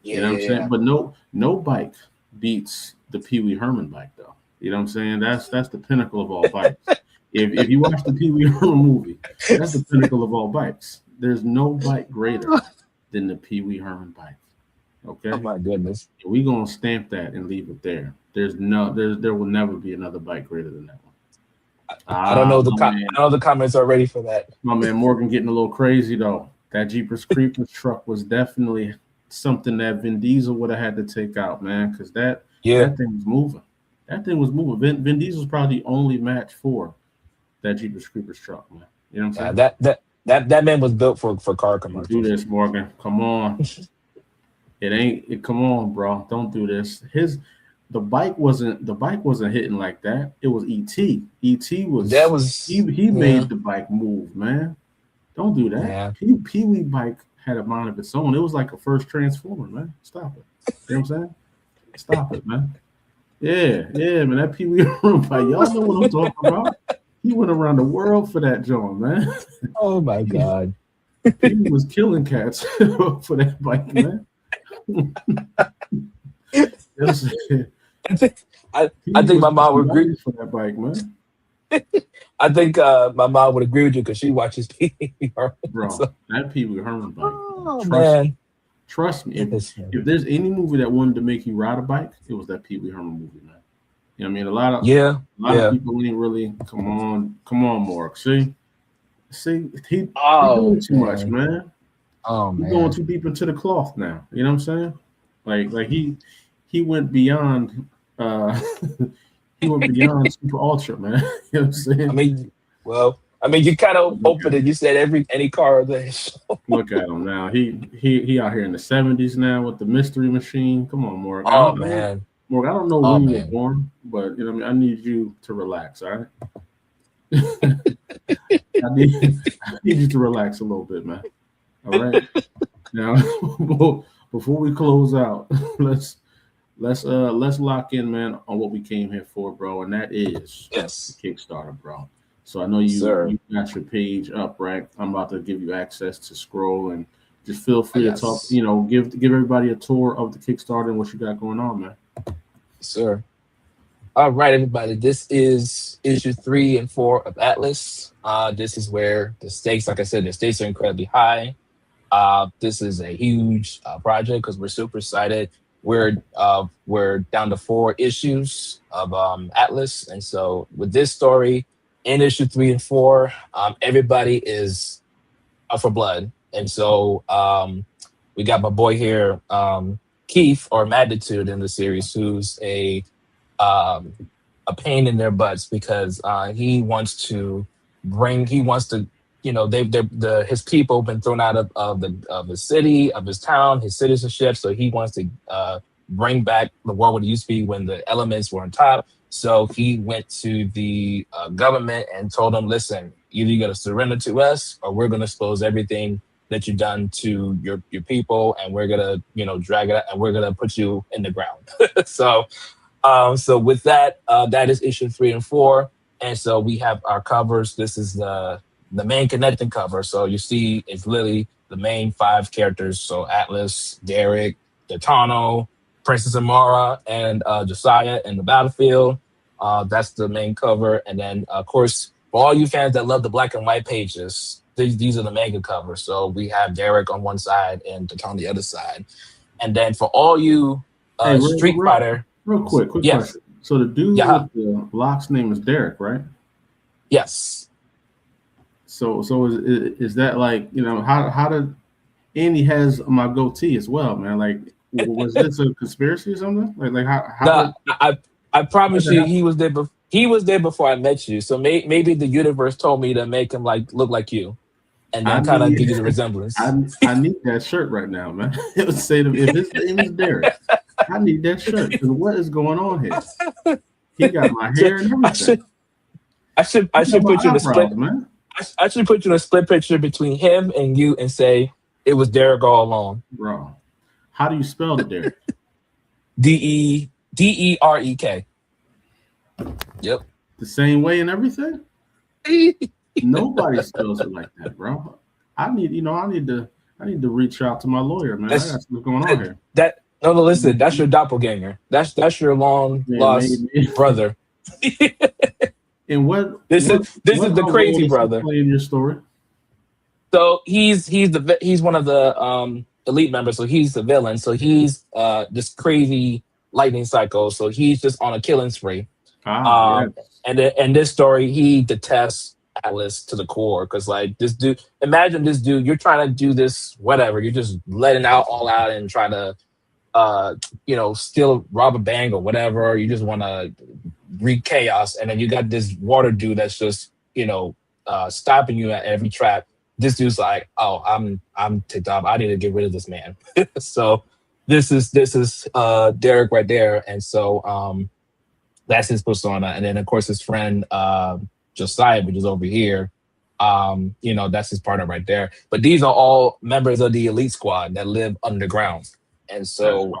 S2: Yeah.
S1: You know what I'm
S2: Yeah.
S1: saying?
S2: Yeah.
S1: But no bike beats the Pee Wee Herman bike though. You know what I'm saying? That's the pinnacle of all bikes. If you watch the Pee Wee Herman movie, that's the pinnacle of all bikes. There's no bike greater than the Pee Wee Herman bike.
S2: Oh
S1: Okay,
S2: my goodness.
S1: we gonna stamp that and leave it there. There will never be another bike greater than that one.
S2: I don't know
S1: My man,
S2: I know the comments are ready for that.
S1: my man Morgan getting a little crazy though. That Jeepers Creepers truck was definitely something that Vin Diesel would have had to take out, man, because
S2: Yeah.
S1: that thing was moving. That thing was moving. Vin Diesel's probably the only match for that Jeepers Creepers truck, man. You know what I'm
S2: Yeah.
S1: saying?
S2: That man was built for car
S1: Don't do
S2: commercials.
S1: this, Morgan. Come on. It ain't it come on, bro. Don't do this. The bike wasn't hitting like that. It was ET. ET
S2: That
S1: was
S2: was
S1: he
S2: yeah.
S1: made the bike move, man. Don't do that.
S2: Yeah.
S1: Pee Wee bike had a mind of its own. It was like a first transformer, man. Stop it. You know what I'm saying? Stop it, man. Yeah, yeah, man. That Pee Wee bike, y'all know what I'm talking about. He went around the world for that joint, man.
S2: Oh my God.
S1: Pee Wee was killing cats for that bike, man. Yes,
S2: I think
S1: Pee
S2: I
S1: Wee
S2: think
S1: was
S2: my mom
S1: pushing
S2: would agree.
S1: buttons for that bike, man.
S2: I think my mom would agree with you because she watches PR.
S1: Bro,
S2: So,
S1: that Pee Wee Herman bike.
S2: oh
S1: Trust
S2: man.
S1: trust me.
S2: Yes.
S1: If there's any movie that wanted to make you ride a bike, it was that Pee Wee Herman movie, man. You know what I mean?
S2: Yeah.
S1: A lot of
S2: Yeah.
S1: people ain't really come on, Mark. See, he
S2: Oh
S1: doing too much,
S2: man.
S1: man.
S2: Oh
S1: He going
S2: man.
S1: too deep into the cloth now. You know what I'm saying? Like he went beyond uh he went beyond super ultra, man. You know what I'm
S2: I
S1: saying?
S2: mean, well, I mean, you kind of
S1: Look
S2: opened
S1: at
S2: it.
S1: him.
S2: You said any car there.
S1: Look at him now. He out here in the 70s now with the mystery machine. Come on, Mark.
S2: Oh man.
S1: Mark, I don't know
S2: Oh
S1: when you were
S2: man.
S1: born, but you know what I mean. I need you to relax, all right? I need you to relax a little bit, man. All right. Now, before we close out, let's lock in, man, on what we came here for, bro, and that is the
S2: Yes,
S1: Kickstarter, bro. So I know you
S2: sir.
S1: you got your page up, right? I'm about to give you access to scroll and just feel free to talk.
S2: Yes,
S1: Give everybody a tour of the Kickstarter and what you got going on, man.
S2: sir. All right, everybody. This is issue 3 and 4 of Atlas. This is where the stakes, like I said, the stakes are incredibly high. This is a huge project because we're super excited. We're down to 4 issues of Atlas, and so with this story in issue 3 and 4, everybody is out for blood, and so we got my boy here, Keith or Magnitude in the series, who's a a pain in their butts because he wants to his people been thrown out of his city, of his town, his citizenship. So he wants to bring back the world what it used to be when the elements were on top. So he went to the government and told them, listen, either you're going to surrender to us or we're going to expose everything that you've done to your people, and we're going to, drag it out and we're going to put you in the ground. So with that, that is issue 3 and 4. And so we have our covers. This is the main connecting cover. So you see it's literally the main 5 characters. So Atlas, Derek, Gaetano, Princess Amara, and Josiah in the battlefield. That's the main cover. And then, of course, for all you fans that love the black and white pages, these are the mega covers. So we have Derek on one side and Gaetano on the other side. And then for all you Street Fighter...
S1: Real quick question. So the dude with the locks name is Derek, right?
S2: Yes.
S1: So is that like, how did... And he has my goatee as well, man. Like, was this a conspiracy or something? Like how
S2: I promise you, he was there. He was there before I met you. So maybe the universe told me to make him look like you, and then kind of give you the resemblance.
S1: I need that shirt right now, man. It would say to me, if his name is Derek, I need that shirt. Because what is going on here? He got my hair and everything.
S2: I should put you in a split, man. I should put you in a split picture between him and you and say it was Derek all along.
S1: Bro, how do you spell the Derek?
S2: Derek. Yep.
S1: The same way and everything? Nobody spells it like that, bro. I need to reach out to my lawyer, man. I got what's going on here.
S2: Listen, that's your doppelganger. That's your long lost brother.
S1: And what
S2: this is the crazy brother
S1: in your story?
S2: So he's one of the elite members. So he's the villain. So he's this crazy lightning cycle. So he's just on a killing spree.
S1: Yes.
S2: And in this story, he detests Atlas to the core because this dude. Imagine this dude. You're trying to do this, whatever. You're just letting all out and trying to, rob a bank or whatever. You just want to wreak chaos, and then you got this water dude that's just stopping you at every trap. This dude's like, oh, I'm ticked off. I need to get rid of this man. So this is Derek right there, and so that's his persona. And then of course his friend Josiah, which is over here. That's his partner right there. But these are all members of the elite squad that live underground, and so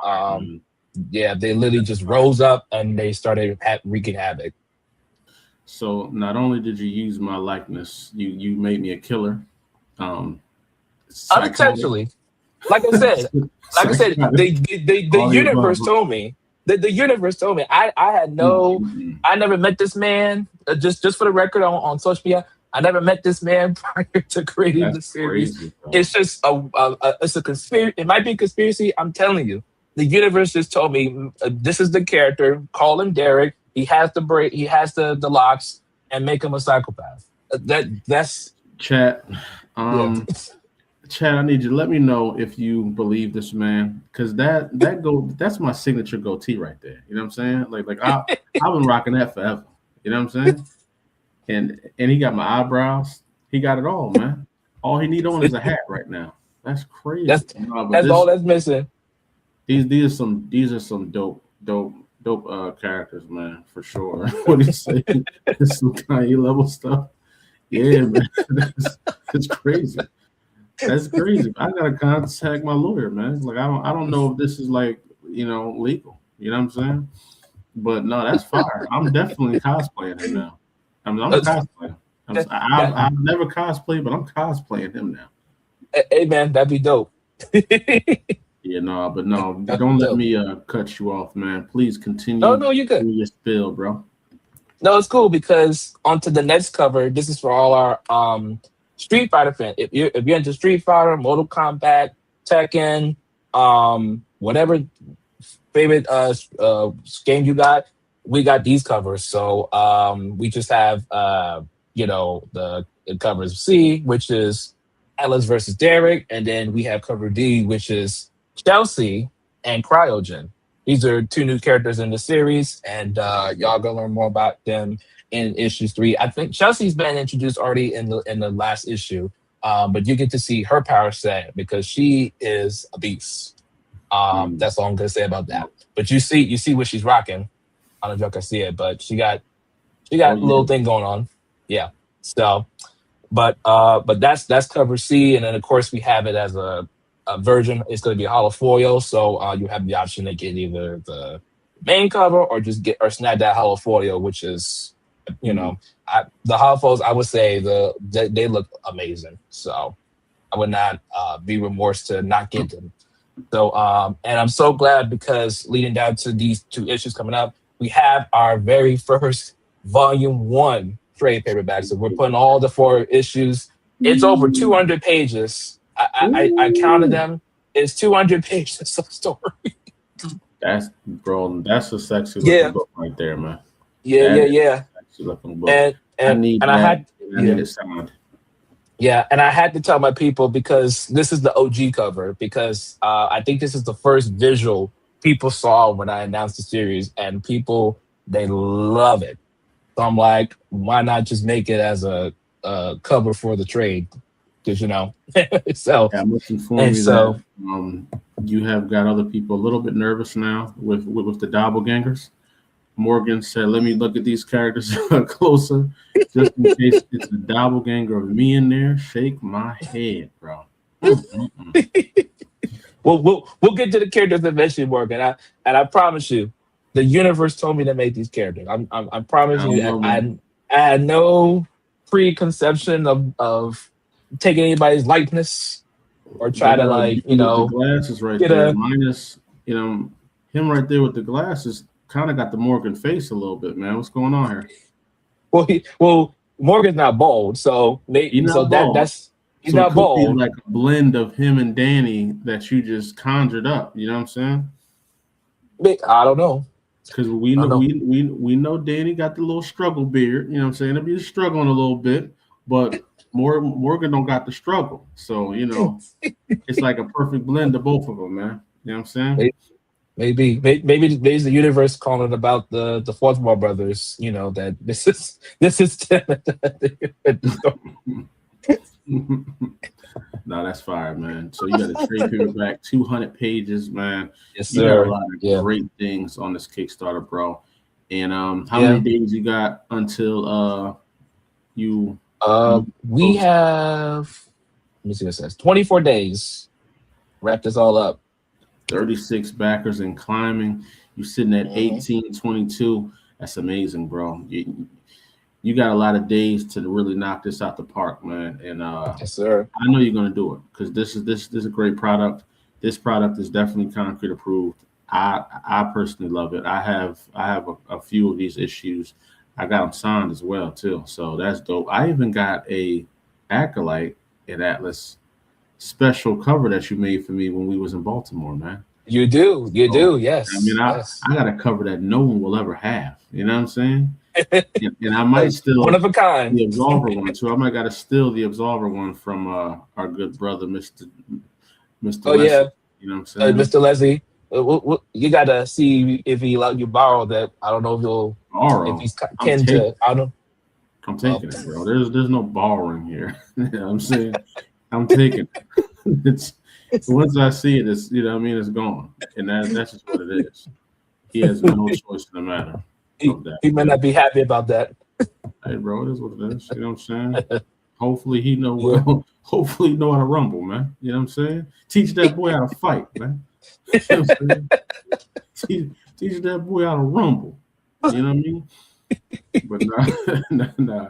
S2: they literally just rose up and they started wreaking havoc.
S1: So not only did you use my likeness, you made me a killer.
S2: Unintentionally, like I said, the universe told me. The universe told me. I had I never met this man. Just for the record, on social media, I never met this man prior to creating the series. Crazy, it's just it's a conspiracy. It might be a conspiracy. I'm telling you, the universe just told me this is the character. Call him Derek. He has the break. He has the locks, and make him a psychopath. That's
S1: chat. Chad, I need you to let me know if you believe this man, because that's my signature goatee right there. You know what I'm saying? Like I've been rocking that forever. You know what I'm saying? And he got my eyebrows. He got it all, man. All he need on is a hat right now. That's crazy.
S2: That's all that's missing.
S1: These are some dope characters, man, for sure. What do you say? It's some Kanye level stuff. Yeah, man. It's crazy. That's crazy. I gotta contact my lawyer, man. Like I don't know if this is legal. You know what I'm saying? But no, that's fire. I'm definitely cosplaying him now. I'm cosplaying. I've never cosplayed, but I'm cosplaying him now.
S2: Hey man, that'd be dope.
S1: Yeah, no, but no, don't let me cut you off, man. Please continue.
S2: No, you good.
S1: Your spill, bro.
S2: No, it's cool because onto the next cover. This is for all our Street Fighter fans. If you're into Street Fighter, Mortal Kombat, Tekken, whatever favorite game you got, we got these covers. So we just have the covers C, which is Atlas versus Derek, and then we have cover D, which is Chelsea and Cryogen. These are two new characters in the series, and y'all gonna learn more about them in issue 3. I think Chelsea's been introduced already in the last issue, but you get to see her power set because she is a beast. That's all I'm gonna say about that. But you see what she's rocking. I don't know if y'all can see it, but she got
S1: Oh
S2: a
S1: yeah.
S2: little thing going on. Yeah. So, but that's cover C, and then of course we have it as a version. It's going to be a hollow foil, so you have the option to get either the main cover or just get or snag that hollow foil, which is the hollow foils. I would say they look amazing, so I would not be remorse to not get them. So and I'm so glad because leading down to these 2 issues coming up, we have our very first volume 1 trade paperback. So we're putting all the 4 issues. It's over 200 pages. I counted them. It's 200 pages of story.
S1: That's a sexy looking book right there, man.
S2: Yeah.
S1: Sexy looking book.
S2: And I need
S1: it signed.
S2: Yeah, and I had to tell my people because this is the OG cover because I think this is the first visual people saw when I announced the series, and people they love it. So I'm like, why not just make it as a cover for the trade? Because so
S1: I must inform you that you have got other people a little bit nervous now with the doppelgangers. Morgan said, "Let me look at these characters closer, just in case it's a doppelganger of me in there." Shake my head, bro.
S2: Well, we'll get to the characters eventually, Morgan. And I promise you, the universe told me to make these characters. I promise you, I had no preconception of taking anybody's likeness or try to
S1: the glasses right there. Minus him right there with the glasses. Kind of got the Morgan face a little bit, man. What's going on here?
S2: Well, Morgan's not bald, so he's not bald.
S1: Be like a blend of him and Danny that you just conjured up. You know what I'm saying?
S2: I don't know.
S1: Because we know Danny got the little struggle beard. You know what I'm saying? He'll be struggling a little bit, but Morgan don't got the struggle. So it's like a perfect blend of both of them, man. You know what I'm saying?
S2: Maybe the universe calling about the Fourthmore brothers. That this is.
S1: No, that's fire, man. So you got a trade paperback, 200 pages, man.
S2: Yes,
S1: sir.
S2: You
S1: got a lot of great things on this Kickstarter, bro. And how many days you got until you?
S2: We have. Let me see what it says. 24 days. Wrap this all up.
S1: 36 backers and climbing. You're sitting at 1822. That's amazing, bro. You got a lot of days to really knock this out the park, man. And
S2: yes, sir.
S1: I know you're gonna do it because this is a great product. This product is definitely Konkret approved. I personally love it. I have a few of these issues. I got them signed as well too, so that's dope. I even got a Acolyte and Atlas special cover that you made for me when we was in Baltimore, man.
S2: You do, yes.
S1: I mean, I got a cover that no one will ever have. You know what I'm saying? and I might still
S2: one of a kind.
S1: The Absolver one too. I might got to steal the Absolver one from our good brother, Mr.
S2: Oh
S1: Leslie.
S2: yeah,
S1: you know what I'm saying,
S2: Mr. Leslie. You got to see if he let you borrow that. I don't know if he'll
S1: borrow.
S2: If he's kin to, I don't.
S1: I'm taking it, bro. There's no borrowing here. You know what I'm saying? I'm taking it. It's once I see it, it's it's gone, and that's just what it is. He has no choice in the matter.
S2: He may not be happy about that.
S1: Hey, bro, it is what it is. You know what I'm saying? Hopefully he know. Hopefully he know how to rumble, man. You know what I'm saying? Teach that boy how to fight, man. You know what I'm saying? Teach that boy how to rumble. You know what I mean? But nah.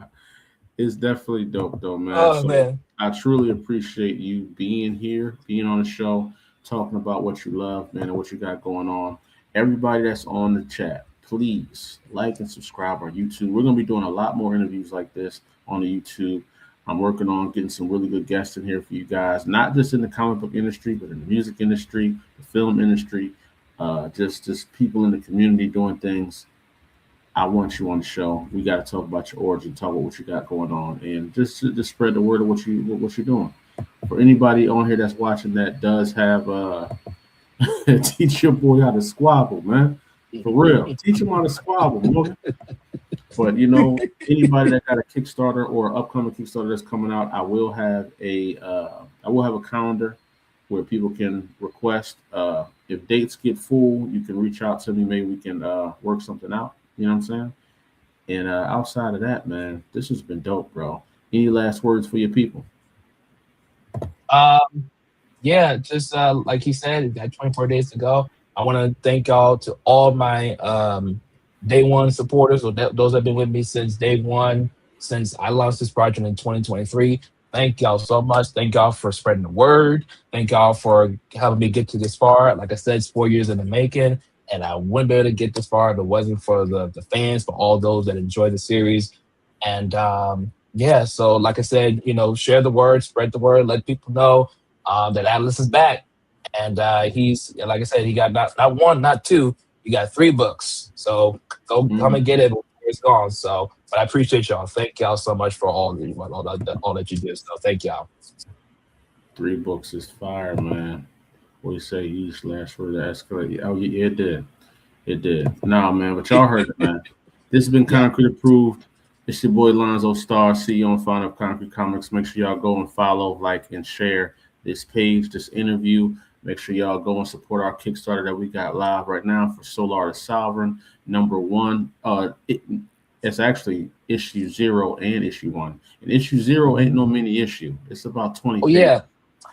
S1: It's definitely dope, though, man.
S2: Oh, man.
S1: I truly appreciate you being here, being on the show, talking about what you love, man, and what you got going on. Everybody that's on the chat, please like and subscribe on YouTube. We're going to be doing a lot more interviews like this on the YouTube. I'm working on getting some really good guests in here for you guys, not just in the comic book industry, but in the music industry, the film industry, just people in the community doing things. I want you on the show. We got to talk about your origin, talk about what you got going on, and just spread the word of what you're doing. For anybody on here that's watching that does have Teach your boy how to squabble, man. For real. Teach him how to squabble, Morgan. But anybody that got a Kickstarter or upcoming Kickstarter that's coming out, I will have a calendar where people can request. If dates get full, you can reach out to me. Maybe we can work something out. You know what I'm saying? And outside of that, man, this has been dope, bro. Any last words for your people?
S2: Yeah, just like he said, we got 24 days to go. I want to thank y'all to all my day one supporters, or those that have been with me since day one, since I launched this project in 2023. Thank y'all so much. Thank y'all for spreading the word. Thank y'all for helping me get to this far. Like I said, it's 4 years in the making, and I wouldn't be able to get this far if it wasn't for the fans, for all those that enjoy the series. And yeah, so like I said, share the word, spread the word, let people know that Atlas is back. And he's, like I said, he got not one, not two, he got 3 books. So go come and get it before it's gone. So, but I appreciate y'all. Thank y'all so much for all that you do. So thank y'all.
S1: 3 books is fire, man. What do you say? Each last word to escalate. Oh, yeah, it did. It did. Nah, man, but y'all heard it, man. This has been Konkret Approved. It's your boy Lonzo Star, CEO and founder of Konkret Comics. Make sure y'all go and follow, like, and share this page, this interview. Make sure y'all go and support our Kickstarter that we got live right now for Solar the Sovereign, #1. It's actually issue 0 and issue 1. And issue 0 ain't no mini issue. It's about 20
S2: Oh
S1: pages.
S2: yeah.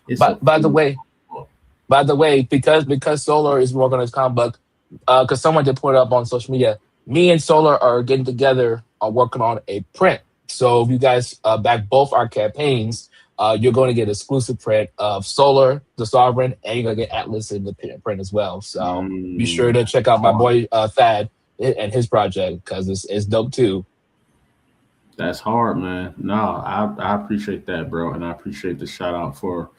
S1: It's
S2: By the way, because Solar is working on his comic book, because someone did put it up on social media, me and Solar are getting together, are working on a print. So if you guys back both our campaigns, you're going to get exclusive print of Solar, the Sovereign, and you're going to get Atlas in the print as well. So be sure to check out my boy Thad and his project, because it's dope too.
S1: That's hard, man. No, I appreciate that, bro, and I appreciate the shout out for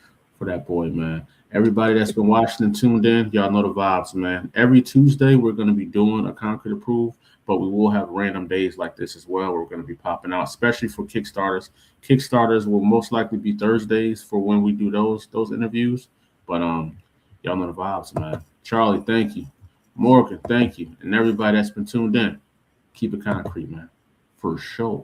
S1: that boy, man. Everybody that's been watching and tuned in, y'all know the vibes, man. Every Tuesday we're going to be doing a Konkret Approved, but we will have random days like this as well. We're going to be popping out, especially for Kickstarters. Kickstarters will most likely be Thursdays for when we do those interviews. But y'all know the vibes, man. Charlie, thank you. Morgan, thank you, and everybody that's been tuned in. Keep it concrete, man. For sure.